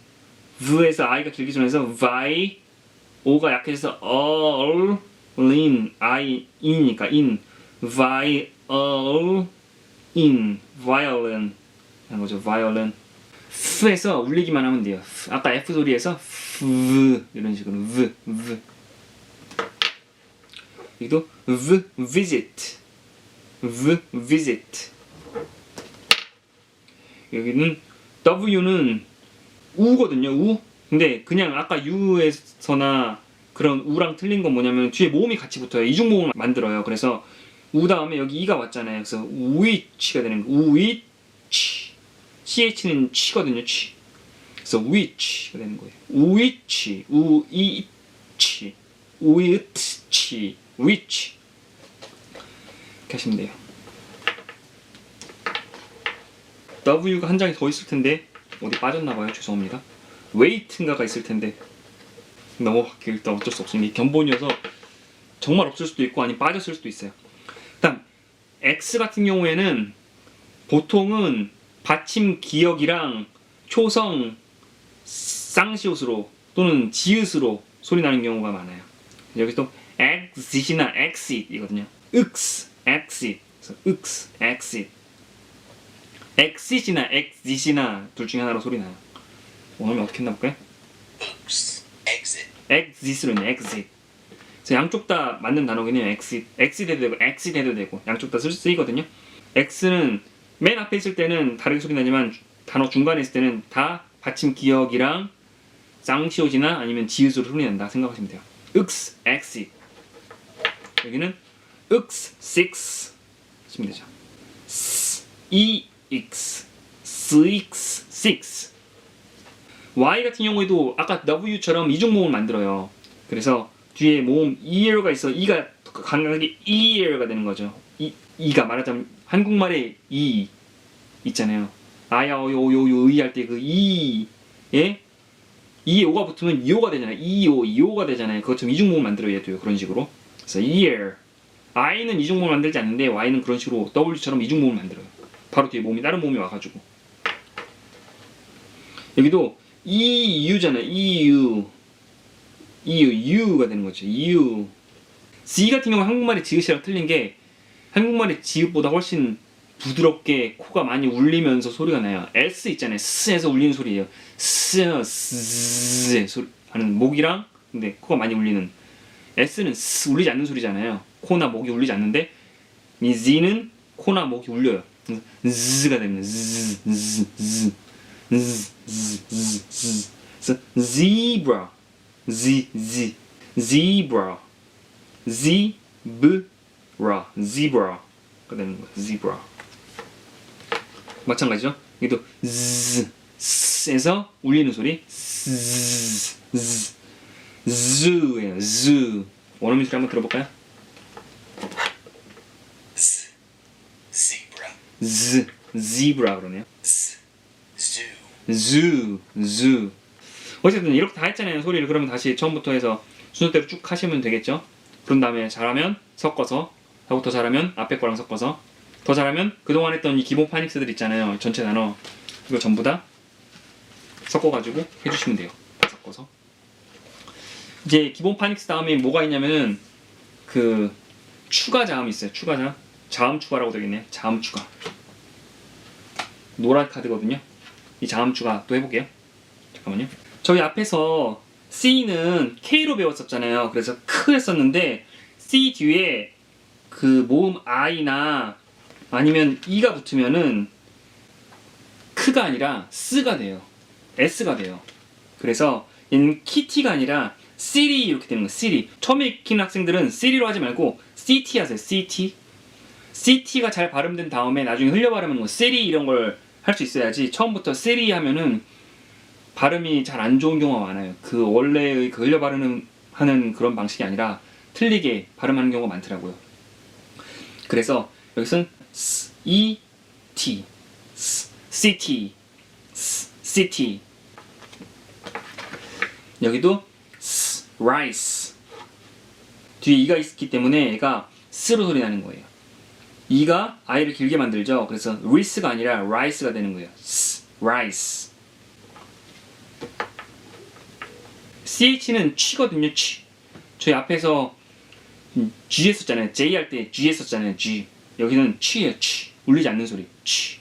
V에서 I가 길게 소리나서 vi. O가 약해져서 lin. I in이니까 in. violin. 하는 거죠. violin. F에서 울리기만 하면 돼요. 아까 F 소리에서 V 이런 식으로 V. 여기도 visit. 여기는 W는 우거든요. 우. 근데 그냥 아까 U에서나 그런 우랑 틀린 건 뭐냐면 뒤에 모음이 같이 붙어요. 이중모음을 만들어요. 그래서 우 다음에 여기 이가 왔잖아요. 그래서 which가 되는 거. which. ch는 치거든요. 치. 그래서 which가 되는 거예요. which. which. 이렇게 하시면 돼요. W가 한 장이 더 있을 텐데 어디 빠졌나봐요. 죄송합니다. weight인가가 있을 텐데 넘어갈게요. 일단 어쩔 수 없으니 견본이어서 정말 없을 수도 있고 아니면 빠졌을 수도 있어요. 일단 X 같은 경우에는 보통은 받침 기역이랑 초성 쌍시옷으로 또는 지읒으로 소리 나는 경우가 많아요. 여기 또 exit이나 exit이거든요. exit. 그래서 exit. exit이나 exit이나 둘 중에 하나로 소리 나요. 원하면 어떻게 했나 볼까요? exit로 있네. exit. 그래서 양쪽 다 맞는 단어긴 해요. exit 해도 되고 exit 해도 되고 양쪽 다 쓰이거든요. x는 맨 앞에 있을 때는 다르게 소리 나지만 단어 중간에 있을 때는 다 받침 기역이랑 쌍시옷이나 아니면 지읒으로 소리 난다 생각하시면 돼요. exit. 여기는 six 하시면 되죠. six. Y 같은 경우에도 아까 W처럼 이중모음을 만들어요. 그래서 뒤에 모음 ear가 있어. E가 강하게 ear가 되는 거죠. E가 말하자면 한국말에 E 있잖아요. 아야 어요요요 의 할 때 그 E에 E에 O가 붙으면 이오가 되잖아요. 이오가 되잖아요. 그것처럼 이중모음 만들어야 돼요. 그런 식으로. 그래서 ear. I는 이중모음을 만들지 않는데 Y는 그런 식으로 W처럼 이중모음을 만들어요. 바로 뒤에 모음이 다른 모음이 와가지고. 여기도 EU잖아요. U가 되는 거죠. U. Z 같은 경우 한국말의 지읒이랑 틀린 게 한국말의 지읒보다 훨씬 부드럽게 코가 많이 울리면서 소리가 나요. S 있잖아요. S에서 울리는 소리예요. S 소리 하는 목이랑 근데 코가 많이 울리는. S는 S 울리지 않는 소리잖아요. 코나 목이 울리지 않는데 이 Z는 코나 목이 울려요. Z가 되는 Z. 그래서 zebra, zebra가 되는 거예요. zebra. 마찬가지죠. 여기도 z에서 울리는 소리 zoo예요. zoo. 원어민 소리 한번 들어볼까요? zebra 그러네요. zoo. 어쨌든 이렇게 다 했잖아요. 소리를. 그러면 다시 처음부터 해서 순서대로 쭉 하시면 되겠죠. 그런 다음에 잘하면 섞어서 하고 더 잘하면 앞에 거랑 섞어서 더 잘하면 그동안 했던 이 기본 파닉스들 있잖아요. 전체 단어 이거 전부 다 섞어가지고 해주시면 돼요. 섞어서. 이제 기본 파닉스 다음에 뭐가 있냐면은 그 추가 자음이 있어요. 추가 자음. 자음 추가라고 되겠네요. 자음 추가. 노란 카드거든요. 이 자음 추가 또 해볼게요. 잠깐만요. 저희 앞에서 C는 K로 배웠었잖아요. 그래서 크 했었는데 C 뒤에 그 모음 I나 아니면 E가 붙으면은 크가 아니라 S가 돼요. S가 돼요. 그래서 얘는 키티가 아니라 City 이렇게 되는 거예요. City. 처음에 익히는 학생들은 City로 하지 말고 CT 하세요. CT. CT가 잘 발음된 다음에 나중에 흘려 발음하는 거 City 이런 걸 할 수 있어야지 처음부터 City 하면은 발음이 잘 안 좋은 경우가 많아요. 그 원래의 그 흘려 발음하는 그런 방식이 아니라 틀리게 발음하는 경우가 많더라고요. 그래서 여기서는 E, T, City, City. 여기도 rice. 뒤에 E가 있기 때문에 얘가 스로 소리 나는 거예요. E가 I를 길게 만들죠. 그래서 rice가 아니라 rice가 되는 거예요. rice. CH는 취거든요. 취. 저희 앞에서 G 했었잖아요. J 할 때 G 했었잖아요. G. 여기는 취예요. 취. 울리지 않는 소리. 취.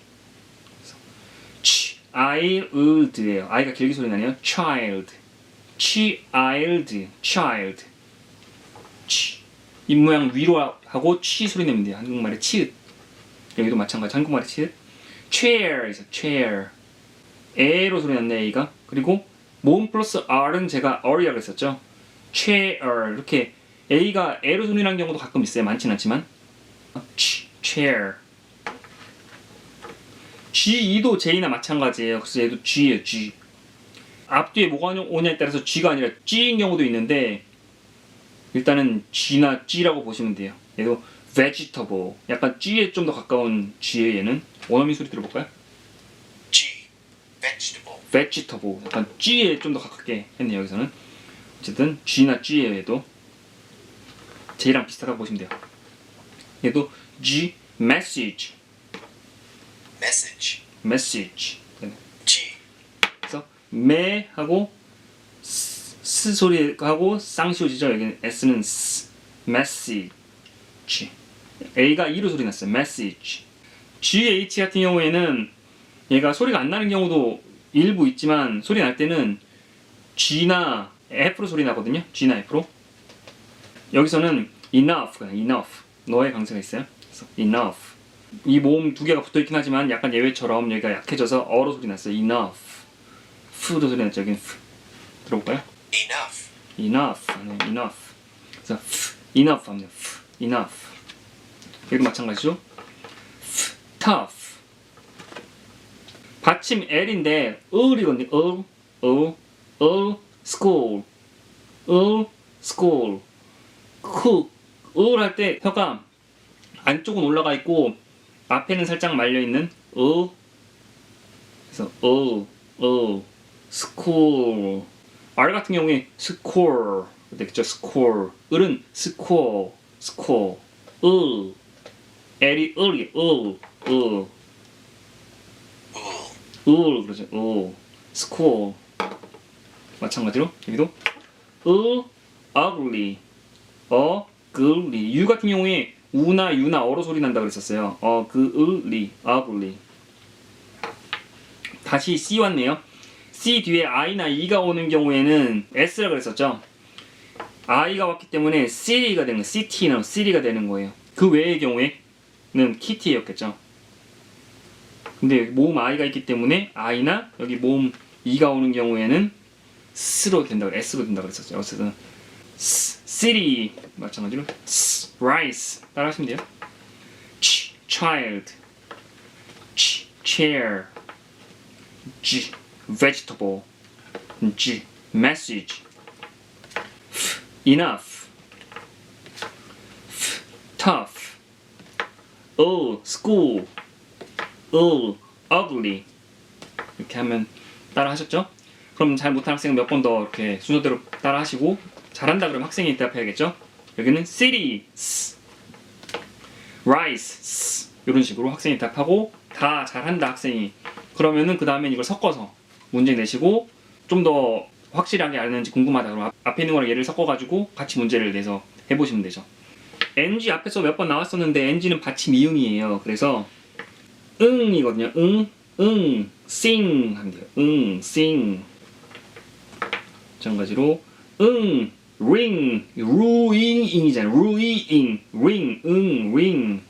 child예요. I가 길게 소리 나네요. child. child. child. 취. 입 모양 위로 하고 취 소리 내면 돼요. 한국말의 치읓. 여기도 마찬가지. 한국말의 치읓. chair에서 chair. 에로 소리 났네 A가. 그리고 모음 플러스 R은 제가 R이라고 했었죠. chair. 이렇게 A가 A로 소리 나는 경우도 가끔 있어요. 많진 않지만. chair. G2도 J나 마찬가지예요. 그래서 얘도 G예요. G. 앞뒤에 뭐가 오냐에 따라서 G가 아니라 G인 경우도 있는데 일단은 G나 G라고 보시면 돼요. 얘도 vegetable. 약간 G에 좀 더 가까운 G예요. 얘는. 원어민 소리 들어볼까요? G. Vegetable. vegetable. 약간 G에 좀 더 가깝게 했네요. 여기서는. 어쨌든 G나 G예요. 얘도. J랑 비슷하다고 보시면 돼요. 얘도 G. message. Message. message. G. 그래서 매 하고 스 소리하고 쌍시오지죠. 여기는 S는 S. message. A가 E로 소리 났어요. message. GH 같은 경우에는 얘가 소리가 안 나는 경우도 일부 있지만 소리 날 때는 G나 F로 소리 나거든요. G나 F로. 여기서는 enough. 너의 강세가 있어요. 그래서 enough. 이 모음 두 개가 붙어있긴 하지만 약간 예외처럼 여기가 약해져서 어로 소리 났어요. enough. f도 소리 났죠. 여기는 f. 들어볼까요? Enough. enough. 그래서 enough 합니다. enough. 여기도 마찬가지죠. tough. 받침 L인데 을이거든요. school. school. 할 때 혀가 안쪽은 올라가 있고 앞에는 살짝 말려 있는 그래서 school. R 같은 경우에 score 되겠죠. score. 을은 score. L이 을이 그러죠. score. 마찬가지로 여기도 ugly. U 같은 경우에 우나 유나 어로 소리 난다 그랬었어요. ugly. 다시 C 왔네요. C 뒤에 I나 E가 오는 경우에는 S라 그랬었죠. I가 왔기 때문에 City가 되는 거예요. City가 되는 거예요. 그 외의 경우에는 Kitty였겠죠. 근데 모음 I가 있기 때문에 I나 여기 모음 E가 오는 경우에는 S로 된다고 S로 된다고 그랬었죠. 어쨌든 City 마찬가지로 rice 따라하시면 돼요. child, chair, G vegetable, G message, enough, tough, school, ugly. 이렇게 하면 따라 하셨죠? 그럼 잘 못하는 학생은 몇 번 더 이렇게 순서대로 따라 하시고 잘한다 그러면 학생이 대답해야겠죠? 여기는 city, rice, 이런 식으로 학생이 대답하고 다 잘한다 학생이. 그러면은 그 다음에 이걸 섞어서 문제 내시고 좀 더 확실하게 아는지 궁금하다 그러면 앞에 있는 거랑 얘를 섞어가지고 같이 문제를 내서 해보시면 되죠. ng 앞에서 몇 번 나왔었는데 ng는 받침 이응이에요. 그래서 응이거든요. 응, sing 하면 돼요. sing. 마찬가지로 ring, ruing이잖아요. ring.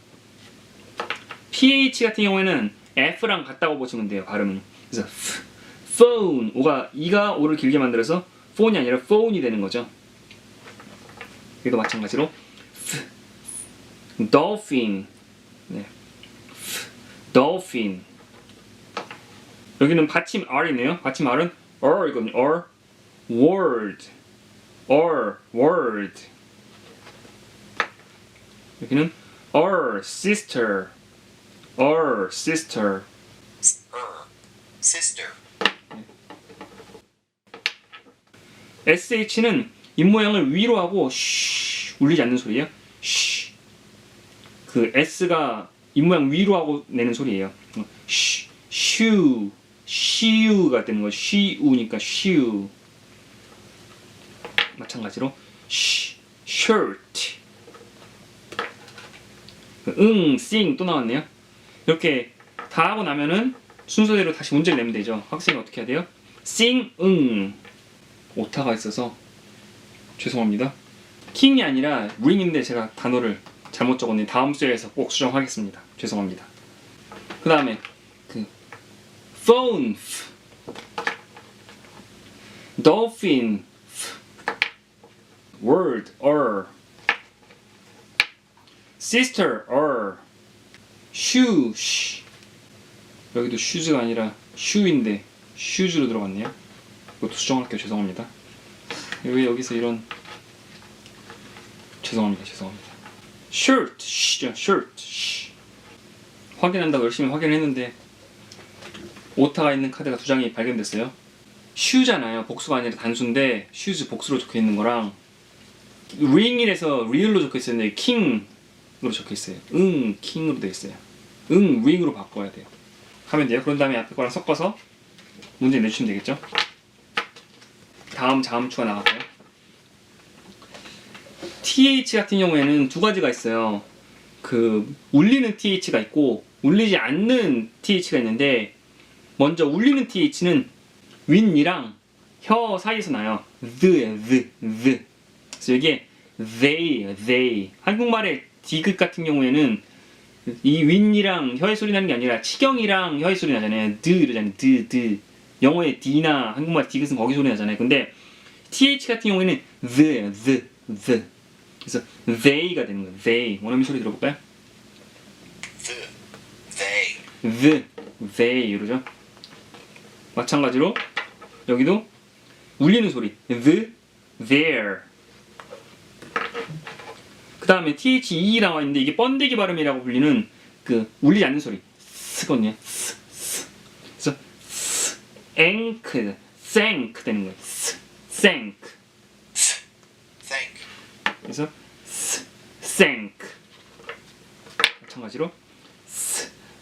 ph 같은 경우에는 f랑 같다고 보시면 돼요. 발음은. 그래서 phone, 이가 오를 길게 만들어서 phone이 아니라 phone이 되는 거죠. 여기도 마찬가지로 dolphin, 네. dolphin. 여기는 받침 r이네요. 받침 r은 i거든요. word. 여기는 sister. sister. sh는 입모양을 위로 하고 쉬 울리지 않는 소리예요. 쉬. 그 s가 입모양 위로 하고 내는 소리예요. 슈가 되는 거예요. 쉬우니까 슈. 마찬가지로 shirt. sing 또 나왔네요. 이렇게 다 하고 나면은 순서대로 다시 문제를 내면 되죠. 학생이 어떻게 해야 돼요? sing 오타가 있어서 죄송합니다. 킹이 아니라 ring인데 제가 단어를 잘못 적었네요. 다음 수에서 꼭 수정하겠습니다. 죄송합니다. 그 다음에 phone, dolphin, word, sister, shoe, 여기도 shoes가 아니라 shoe인데 shoes로 들어갔네요. 이것도 수정할게요. 죄송합니다. 여기서 이런 죄송합니다. shirt. 확인한다고 열심히 확인했는데 오타가 있는 카드가 2장이 발견됐어요. shoe잖아요. 복수가 아니라 단수인데 shoes 복수로 적혀있는 거랑 ring이라서 real로 적혀있었는데 king으로 적혀있어요. king으로 되어있어요. ring으로 바꿔야 돼요. 하면 돼요. 그런 다음에 앞에 거랑 섞어서 문제 내주시면 되겠죠. 다음 자음추가 나갈까요? th 같은 경우에는 두 가지가 있어요. 울리는 th가 있고 울리지 않는 th가 있는데 먼저 울리는 th는 윗니랑 혀 사이에서 나요. the. 그래서 이게 they. 한국말의 디귿 같은 경우에는 이 윗니랑 혀의 소리 나는 게 아니라 치경이랑 혀의 소리 나잖아요. 이러잖아요. 영어의 d나 한국말 디귿은 거기 소리 나잖아요. 근데 th 같은 경우에는 the. 그래서 they가 되는 거예요. they. 원어민 소리 들어볼까요? they 이러죠. 마찬가지로 여기도 울리는 소리 the, their. 그 다음에 THE 나와 있는데 이게 번데기 발음이라고 불리는 울리지 않는 소리 스거든요. 그래서 sank 되는 거예요. sank. 그래서 sank. 마찬가지로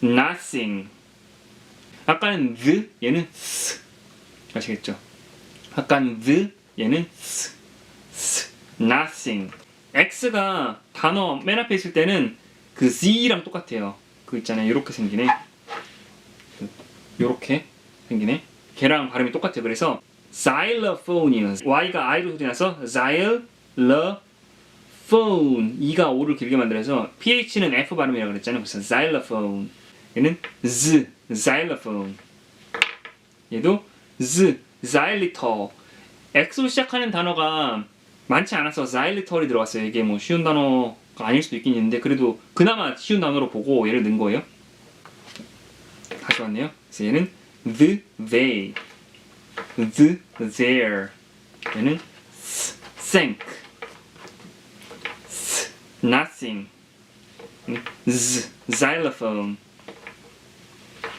nothing. 아까는 the, 얘는 아시겠죠? 아까는 the, 얘는 nothing. X가 단어 맨 앞에 있을 때는 Z랑 똑같아요. 있잖아요. 요렇게 생기네. 요렇게 생기네. 걔랑 발음이 똑같아요. 그래서 xylophone이에요. Y가 I로 소리 나서 xylophone. E가 O를 길게 만들어서 PH는 F 발음이라고 그랬잖아요. 그래서 xylophone. 얘는 xylophone. 얘도 xylitol. X로 시작하는 단어가 많지 않아서 xylitol이 들어갔어요. 이게 뭐 쉬운 단어가 아닐 수도 있긴 있는데 그래도 그나마 쉬운 단어로 보고 얘를 넣은 거예요. 다시 왔네요. 그래서 얘는 the, they, the, their. 얘는 sank, nothing, xylophone,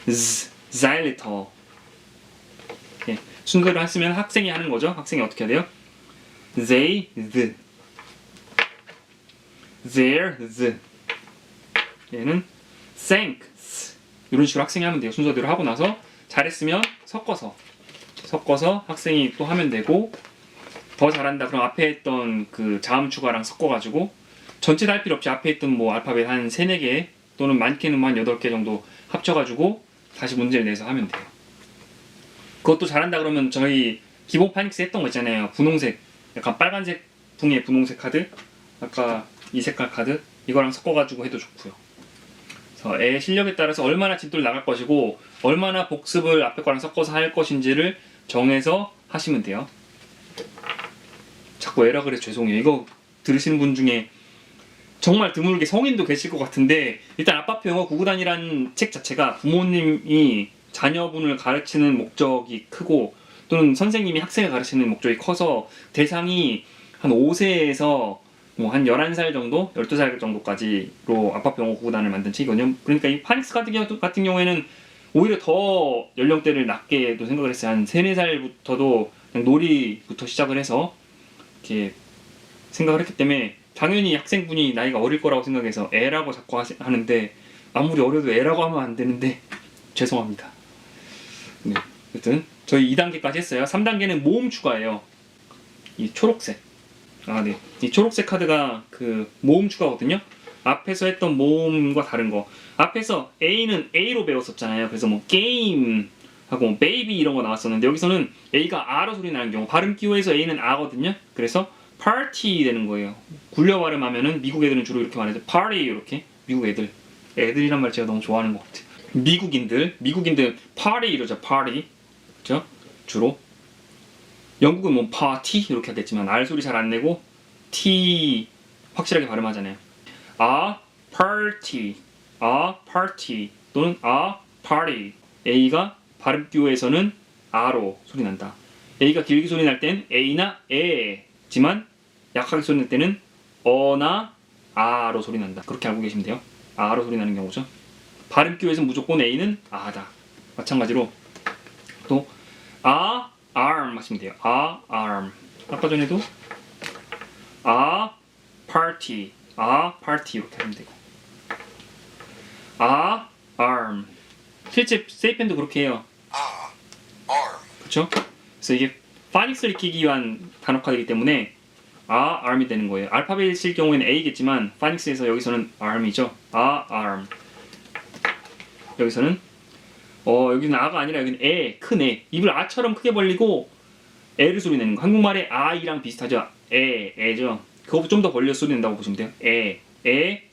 xylitol. 예, 순서를 했으면 학생이 하는 거죠. 학생이 어떻게 해야 돼요? They, the. Their, the. 얘는 sank. 이런 식으로 학생이 하면 돼요. 순서대로 하고 나서 잘했으면 섞어서 섞어서 학생이 또 하면 되고, 더 잘한다 그럼 앞에 했던 그 자음 추가랑 섞어가지고 전체 다 할 필요 없이 앞에 있던 뭐 알파벳 한 3, 4개 또는 많게는 한 8개 정도 합쳐가지고 다시 문제를 내서 하면 돼요. 그것도 잘한다 그러면 저희 기본 파닉스 했던 거 있잖아요. 분홍색, 약간 빨간색 붕의 분홍색 카드, 아까 이 색깔 카드 이거랑 섞어가지고 해도 좋고요. 그래서 애 실력에 따라서 얼마나 진도를 나갈 것이고 얼마나 복습을 앞에 거랑 섞어서 할 것인지를 정해서 하시면 돼요. 자꾸 에라 그래서 죄송해요. 이거 들으시는 분 중에 정말 드물게 성인도 계실 것 같은데, 일단 아빠표 영어 구구단이라는 책 자체가 부모님이 자녀분을 가르치는 목적이 크고 또는 선생님이 학생을 가르치는 목적이 커서 대상이 한 5세에서 뭐 한 11살 정도, 12살 정도까지로 아빠표 영어 구구단을 만든 책이거든요. 그러니까 이 파닉스 같은 경우에는 오히려 더 연령대를 낮게도 생각을 했어요. 한 3, 4살부터도 그냥 놀이부터 시작을 해서 이렇게 생각을 했기 때문에 당연히 학생분이 나이가 어릴 거라고 생각해서 애라고 자꾸 하는데, 아무리 어려도 애라고 하면 안 되는데 죄송합니다. 네, 여튼 저희 2단계까지 했어요. 3단계는 모음 추가예요. 이 초록색. 네. 이 초록색 카드가 그 모음 추가거든요. 앞에서 했던 모음과 다른 거. 앞에서 A는 A로 배웠었잖아요. 그래서 뭐 게임 하고 뭐 베이비 이런 거 나왔었는데, 여기서는 A가 R로 소리 나는 경우, 발음 기호에서 A는 R거든요. 그래서 party 되는 거예요. 굴려 발음하면은 미국 애들은 주로 이렇게 말해서 party, 이렇게. 미국 애들이란 말 제가 너무 좋아하는 것 같아요. 미국인들 party 이러죠. party. 그죠? 주로. 영국은 뭐 party 이렇게 하겠지만 R 소리 잘 안 내고 T 확실하게 발음하잖아요. party 또는 party. A가 발음 기호에서는 R로 소리 난다. A가 길게 소리 날 땐 A나 에지만 약하게 소리 날 때는 어나 아로 소리 난다. 그렇게 알고 계시면 돼요. 아로 소리 나는 경우죠. 발음 기호에서 무조건 A는 아다. 마찬가지로 또 arm 하시면 돼요. arm. 아까 전에도 party 이렇게 하면 되고, arm. 실제 세이펜도 그렇게 해요. arm, 그렇죠? 그래서 이게 파닉스를 익히기 위한 단어 카드이기 때문에 arm이 되는 거예요. 알파벳일 경우에는 A겠지만 파닉스에서 여기서는 arm이죠. arm. 여기서는 여기는 아가 아니라 여기는 큰 애. 입을 아처럼 크게 벌리고 애를 소리 내는 거. 한국말의 아이랑 비슷하죠. 애죠. 그거보다 좀 더 벌려 소리 낸다고 보시면 돼요. bag.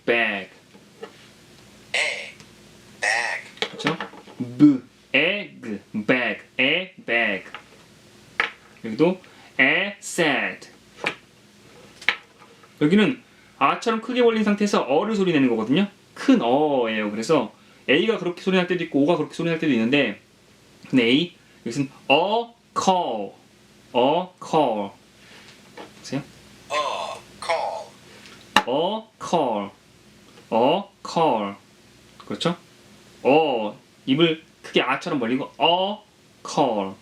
bag, 그렇죠? egg, bag. 여기도 sad. 여기는 아처럼 크게 벌린 상태에서 어를 소리 내는 거거든요. 큰 어예요. 그래서 A가 그렇게 소리 날 때도 있고 O가 그렇게 소리 날 때도 있는데, 근데 A 여기서는 call. 보세요. call. 그렇죠? 입을 크게 아처럼 벌리고 call.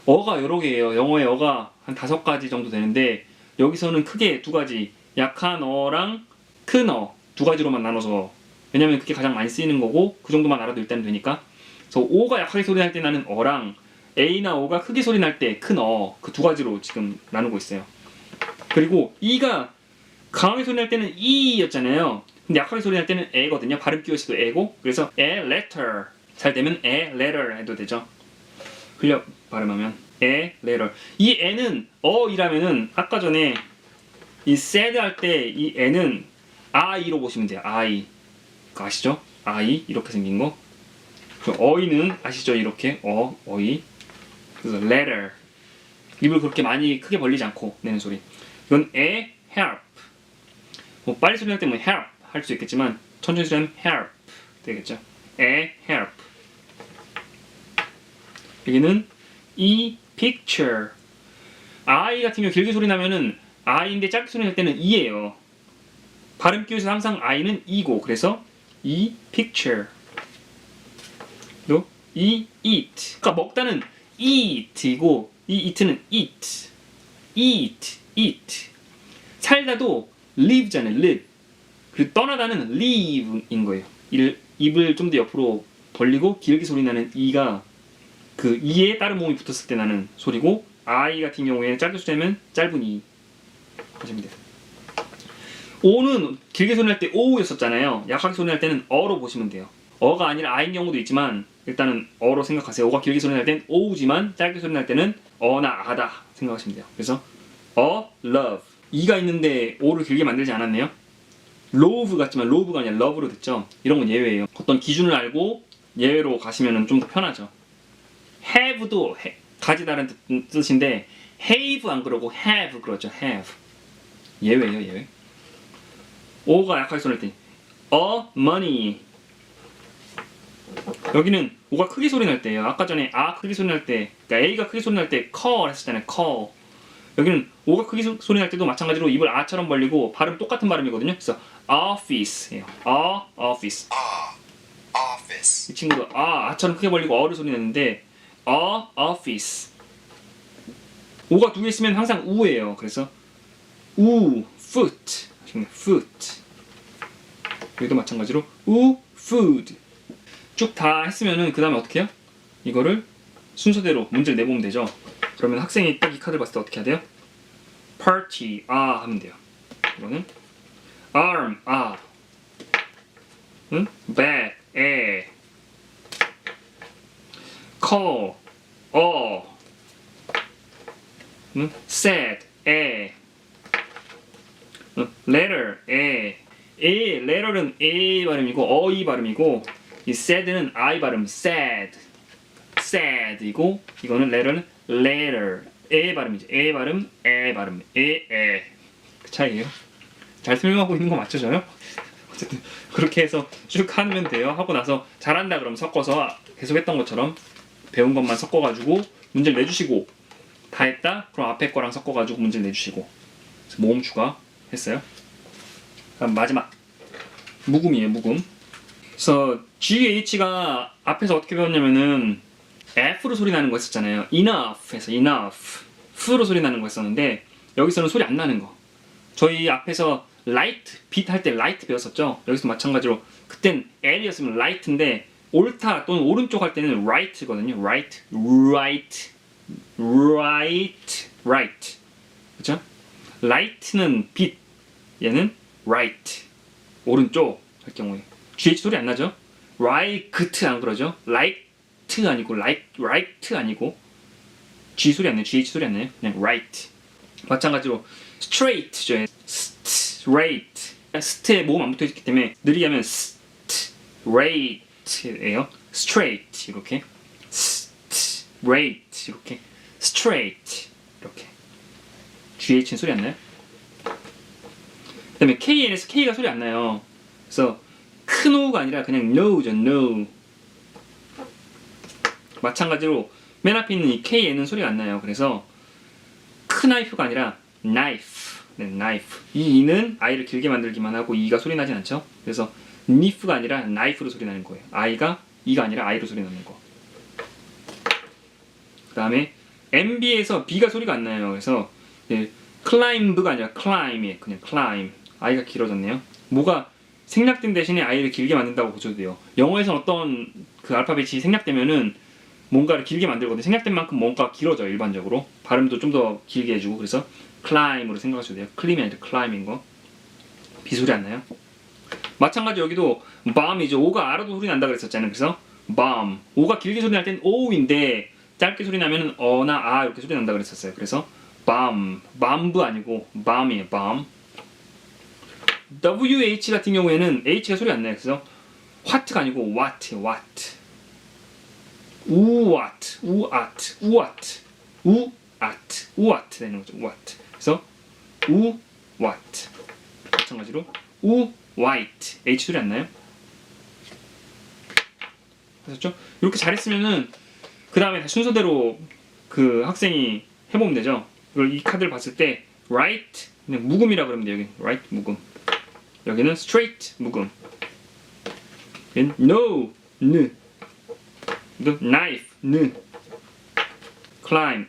어가 여러 개예요. 영어의 어가 한 5가지 정도 되는데, 여기서는 크게 2가지, 약한 어랑 큰 어 2가지로만 나눠서, 왜냐면 그게 가장 많이 쓰이는 거고 그 정도만 알아도 일단 되니까. 그래서 O가 약하게 소리 날 때 나는 어랑 A나 O가 크게 소리 날 때 큰 어, 그 2가지로 지금 나누고 있어요. 그리고 E가 강하게 소리 날 때는 E였잖아요. 근데 약하게 소리 날 때는 E거든요. 발음 기호에서도 E고, 그래서 a letter. 잘 되면 a letter 해도 되죠. 흘려 발음하면 a letter. 이 N은 어이라면은 아까 전에 이 sad 할 때 이 N은 I로 보시면 돼요. I. 그거 아시죠? I 이렇게 생긴 거. 어이는 아시죠? 이렇게 어이. 그래서 letter. 입을 그렇게 많이 크게 벌리지 않고 내는 소리. 이건 a help. 뭐 빨리 소리 날 때 뭐 help 할 수 있겠지만 천천히 소리하면 help 되겠죠. a help. 여기는 이 picture. I 같은 경우 길게 소리 나면은 I인데 짧게 소리 날 때는 E예요. 발음 기호에서 항상 I는 E고, 그래서 이 picture. 또 이 eat. 그러니까 먹다는 eat이고 이 eat는 eat. 살다도 live잖아요. live. 그리고 떠나다는 leave인 거예요. 입을 좀 더 옆으로 벌리고 길게 소리 나는 E가 그 E에 다른 모음이 붙었을 때 나는 소리고 I 같은 경우에는 짧게 소리 내면 짧은 E 하시면 돼요. O는 길게 소리 날 때 O였었잖아요. 약하게 소리 날 때는 어로 보시면 돼요. 어가 아니라 I인 경우도 있지만 일단은 어로 생각하세요. O가 길게 소리 날 땐 O지만 짧게 소리 날 때는 어나 아다 생각하시면 돼요. 그래서 love E가 있는데 O를 길게 만들지 않았네요. love 같지만 love가 아니라 love로 됐죠. 이런 건 예외예요. 어떤 기준을 알고 예외로 가시면 좀 더 편하죠. have도 가지다라는 뜻인데 have 안 그러고 have 그러죠. have 예외예요. 예외. O가 약하게 소리 날 때 money 여기는 O가 크게 소리 날 때예요. 아까 전에 크게 소리 날 때, 그러니까 A가 크게 소리 날 때 call 했었잖아요. call. 여기는 O가 크게 소리 날 때도 마찬가지로 입을 아처럼 벌리고 발음 똑같은 발음이거든요. 그래서 office예요. office. office, 이 친구도 아처럼 크게 벌리고 어를 소리 내는데 office. O가 두 개 있으면 항상 우예요. 그래서 foot. foot. 여기도 마찬가지로 food. 쭉 다 했으면은 그 다음에 어떻게 해요? 이거를 순서대로 문제를 내보면 되죠. 그러면 학생이 딱 이 카드를 봤을 때 어떻게 해야 돼요? party 하면 돼요. 이거는 arm 응? back call 응? sad letter letter는 A 발음이고 어이 발음이고 이 sad는 I 발음 sad이고 이거는 letter는 letter 에 발음이죠. 에 발음 에 발음 그 차이예요. 잘 설명하고 있는 거 맞죠 저요? 어쨌든 그렇게 해서 쭉 하면 돼요. 하고 나서 잘한다 그러면 섞어서 계속 했던 것처럼 배운 것만 섞어가지고 문제를 내주시고 다 했다? 그럼 앞에 거랑 섞어가지고 문제를 내주시고 그래서 모음 추가했어요. 그럼 마지막 묵음이에요. 묵음. 그래서 GH가 앞에서 어떻게 배웠냐면은 F로 소리 나는 거 했었잖아요. enough 해서 enough F로 소리 나는 거 했었는데 여기서는 소리 안 나는 거. 저희 앞에서 light, 빛 할 때 light 배웠었죠. 여기서 마찬가지로 그땐 L이었으면 light인데 옳다 또는 오른쪽 할 때는 right거든요. right, 그렇죠? light는 빛, 얘는 right, 오른쪽 할 경우에 GH 소리 안 나죠? right 안 그러죠? right 아니고 right 아니고 G 소리 안 나요. GH 소리 안 나요. 그냥 right. 마찬가지로 straight죠. straight. 스트에 모음 안 붙어있기 때문에 느리게 하면 straight예요. straight 이렇게 straight 이렇게 straight 이렇게 GH는 소리 안 나요. 그 다음에 KN에서 K가 소리 안 나요. 그래서 큰 O가 아니라 그냥 no죠. no. 마찬가지로 맨 앞에 있는 이 KN은 소리가 안 나요. 그래서 큰 knife가 아니라 knife. 네, knife. 이 E는 I를 길게 만들기만 하고 E가 소리 나진 않죠. 그래서 knife가 아니라 knife로 소리 나는 거예요. E가 아니라 I로 소리 나는 거. 그 다음에 MB에서 B가 소리가 안 나요. 그래서 climb가 아니라 climb이에요. 그냥 climb. I가 길어졌네요. 뭐가 생략된 대신에 I를 길게 만든다고 보셔도 돼요. 영어에서 어떤 그 알파벳이 생략되면은 뭔가를 길게 만들거든요. 생략된 만큼 뭔가 길어져요. 일반적으로 발음도 좀 더 길게 해주고 그래서 climb으로 생각하셔도 돼요. climb이 아니라 climb인 거. 비소리 안 나요? 마찬가지 여기도 bomb이죠. O가 R도 소리 난다 그랬었잖아요. 그래서 bomb. O가 길게 소리 날 땐 O인데 짧게 소리 나면은 어나 이렇게 소리 난다 그랬었어요. 그래서 bomb 아니고 bomb이에요. bomb. WH 같은 경우에는 H가 소리 안 나요. 그래서 what가 아니고 what. 우왓 되는 거죠. 우왓. 그래서 우왓. 마찬가지로 white. H 소리 안 나요? 아셨죠? 이렇게 잘했으면은 그 다음에 순서대로 그 학생이 해보면 되죠. 이걸 이 카드를 봤을 때 right 그냥 묵음이라 그러면 돼요. 여기 right 묵음. 여기는 straight 묵음. 여기는 no 느. 여기도 knife 느. climb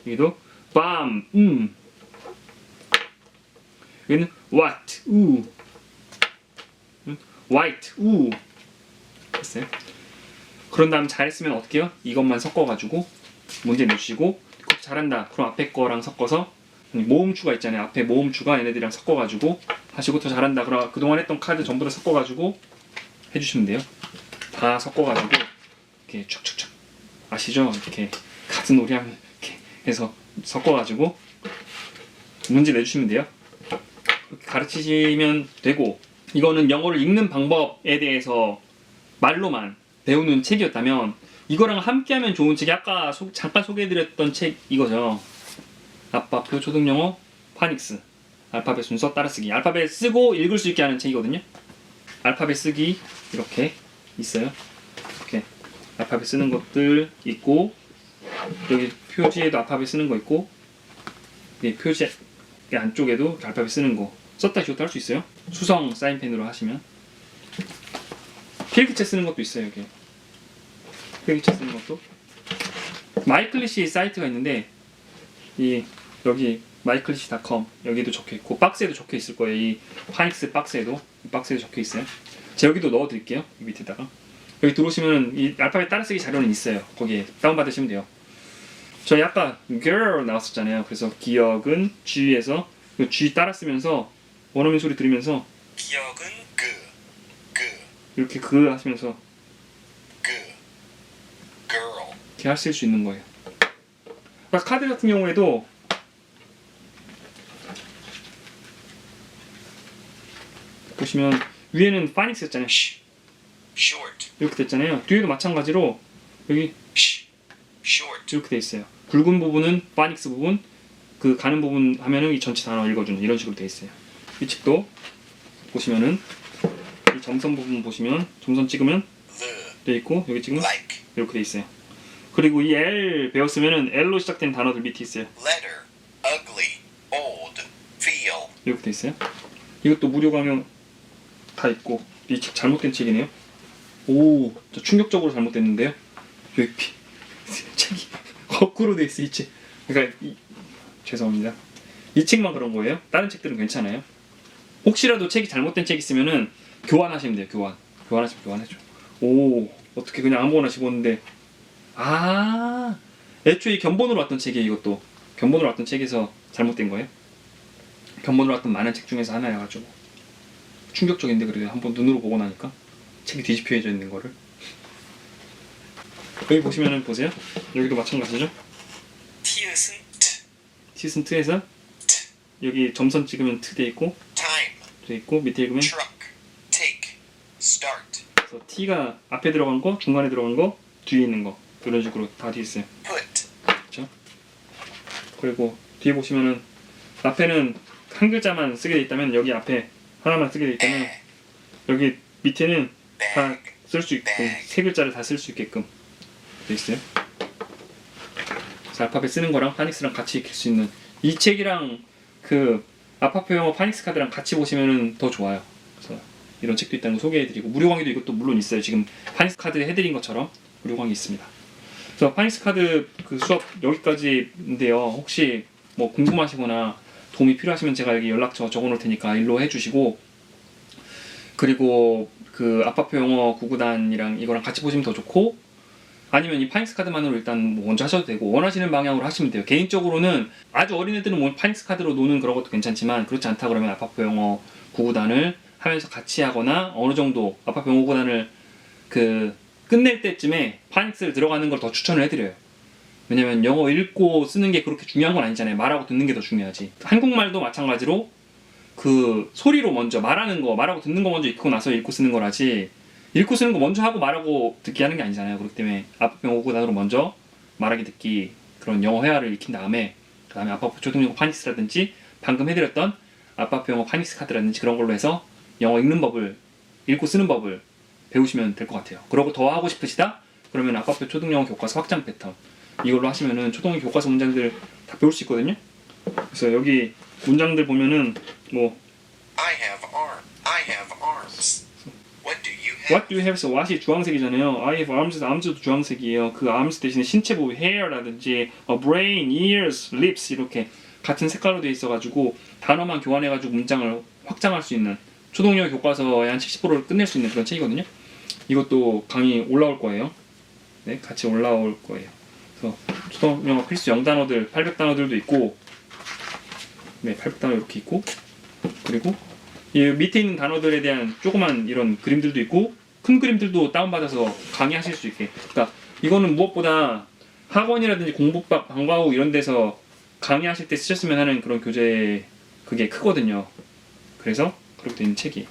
여기도 bomb 여기는 what white, 우 됐어요. 그런 다음 잘했으면 어떻게 해요? 이것만 섞어가지고 문제 내주시고 잘한다. 그럼 앞에 거랑 섞어서 모음추가 있잖아요. 앞에 모음추가 얘네들이랑 섞어가지고 하시고 더 잘한다. 그럼 그동안 했던 카드 전부 다 섞어가지고 해주시면 돼요. 다 섞어가지고 이렇게 축축축 아시죠? 이렇게 카드 놀이하면 이렇게 해서 섞어가지고 문제 내주시면 돼요. 그렇게 가르치시면 되고 이거는 영어를 읽는 방법에 대해서 말로만 배우는 책이었다면 이거랑 함께하면 좋은 책이 아까 잠깐 소개해드렸던 책 이거죠. 아빠표 초등영어 파닉스 알파벳 순서 따라쓰기. 알파벳 쓰고 읽을 수 있게 하는 책이거든요. 알파벳 쓰기 이렇게 있어요. 이렇게 알파벳 쓰는 것들 있고 여기 표지에도 알파벳 쓰는 거 있고 이 표지 안쪽에도 알파벳 쓰는 거 썼다 지웠다 할 수 있어요. 수성 사인펜으로 하시면 필기체 쓰는 것도 있어요. 여기 필기체 쓰는 것도 마이클리시 사이트가 있는데 이 여기 마이클리시.com 여기도 적혀 있고 박스에도 적혀 있을 거예요. 이 파닉스 박스에도 적혀 있어요. 제가 여기도 넣어 드릴게요. 이 밑에다가 여기 들어오시면 이 알파벳 따라쓰기 자료는 있어요. 거기에 다운 받으시면 돼요. 저희 아까 girl 나왔었잖아요. 그래서 기억은 G에서 G 따라 쓰면서 원어민 소리 들으면서 기억은 이렇게 그 하시면서 girl. 이렇게 하실 수 있는 거예요. 그러니까 카드 같은 경우에도 보시면 위에는 파닉스 했잖아요. Short. 이렇게 됐잖아요. 뒤에도 마찬가지로 여기 Short. 이렇게 돼 있어요. 굵은 부분은 파닉스 부분, 그 가는 부분 하면은 이 전체 단어 읽어주는 이런 식으로 돼 있어요. 이 책도 보시면은 이 점선 부분 보시면 점선 찍으면 The. 돼 있고 여기 찍으면 Like. 이렇게 돼 있어요. 그리고 이 L 배웠으면은 L로 시작된 단어들 밑에 있어요. Letter. Ugly. Old. Feel. 이렇게 돼 있어요. 이것도 무료 강연 다 있고 이 책 잘못된 책이네요. 오, 저 충격적으로 잘못됐는데요. 여기 책이 거꾸로 돼 있어 이 책. 그러니까 죄송합니다. 이 책만 그런 거예요. 다른 책들은 괜찮아요. 혹시라도 책이 잘못된 책 있으면은 교환하시면 돼요. 교환하시면 교환해줘. 오, 어떻게 그냥 아무거나 집었는데 애초에 견본으로 왔던 책이에요. 이것도 견본으로 왔던 책에서 잘못된 거예요. 견본으로 왔던 많은 책 중에서 하나여가지고 충격적인데 그래도 한번 눈으로 보고 나니까 책이 뒤집혀져 있는 거를 여기 보시면은 보세요. 여기도 마찬가지죠. 티읕은 T. 시즌 2에서 여기 점선 찍으면 T 돼 있고 Time. 돼 있고 밑에 읽으면 Truck. Take. Start. 그래서 T가 앞에 들어간 거, 중간에 들어간 거, 뒤에 있는 거 이런 식으로 다 돼 있어요. Put. 그렇죠? 그리고 뒤에 보시면은 앞에는 한 글자만 쓰게 돼 있다면 여기 앞에 하나만 쓰게 돼 있다면 여기 밑에는 다 쓸 수 있게끔 세 글자를 다 쓸 수 있게끔 돼 있어요. 그래서 알파벳 쓰는 거랑 파닉스랑 같이 익힐 수 있는 이 책이랑 그 아파표 영어 파닉스 카드랑 같이 보시면은 더 좋아요. 그래서 이런 책도 있다는 거 소개해드리고 무료 강의도 이것도 물론 있어요. 지금 파닉스 카드 해드린 것처럼 무료 강의 있습니다. 그래서 파닉스 카드 그 수업 여기까지인데요. 혹시 뭐 궁금하시거나 도움이 필요하시면 제가 여기 연락처 적어놓을 테니까 일로 해주시고 그리고 그 아파표 영어 구구단이랑 이거랑 같이 보시면 더 좋고 아니면 이 파닉스 카드만으로 일단 뭐 먼저 하셔도 되고 원하시는 방향으로 하시면 돼요. 개인적으로는 아주 어린 애들은 뭐 파닉스 카드로 노는 그런 것도 괜찮지만 그렇지 않다 그러면 아파표 영어 구구단을 하면서 같이 하거나 어느 정도 아파표 영어 구구단을 그 끝낼 때쯤에 파닉스를 들어가는 걸 더 추천을 해드려요. 왜냐면 영어 읽고 쓰는 게 그렇게 중요한 건 아니잖아요. 말하고 듣는 게 더 중요하지. 한국말도 마찬가지로 그 소리로 먼저 말하는 거, 말하고 듣는 거 먼저 읽고 나서 읽고 쓰는 거라지 읽고 쓰는 거 먼저 하고 말하고 듣기 하는 게 아니잖아요. 그렇기 때문에 아파표 영어 구구단으로 먼저 말하기 듣기 그런 영어 회화를 익힌 다음에 그 다음에 아파표 초등영어 파닉스라든지 방금 해드렸던 아파표 영어 파닉스 카드라든지 그런 걸로 해서 영어 읽는 법을 읽고 쓰는 법을 배우시면 될 것 같아요. 그러고 더 하고 싶으시다? 그러면 아파표 초등영어 교과서 확장 패턴 이걸로 하시면은 초등학교 교과서 문장들 다 배울 수 있거든요. 그래서 여기 문장들 보면은 뭐 I have arms. What do you have? What do you have? 서 what이 주황색이잖아요. I have arms, arms도 주황색이에요. 그 arms 대신에 신체 부위, hair라든지 a brain, ears, lips 이렇게 같은 색깔로 돼 있어가지고 단어만 교환해가지고 문장을 확장할 수 있는 초등영어 교과서의 한 70%를 끝낼 수 있는 그런 책이거든요. 이것도 강의 올라올 거예요. 네, 같이 올라올 거예요. 그래서 초등영어 필수 0단어들, 800단어들도 있고, 네, 800단어 이렇게 있고, 그리고 이 밑에 있는 단어들에 대한 조그만 이런 그림들도 있고, 큰 그림들도 다운받아서 강의하실 수 있게. 그러니까 이거는 무엇보다 학원이라든지 공부방, 방과후 이런 데서 강의하실 때 쓰셨으면 하는 그런 교재, 그게 크거든요. 그래서 그렇게 된 책이에요.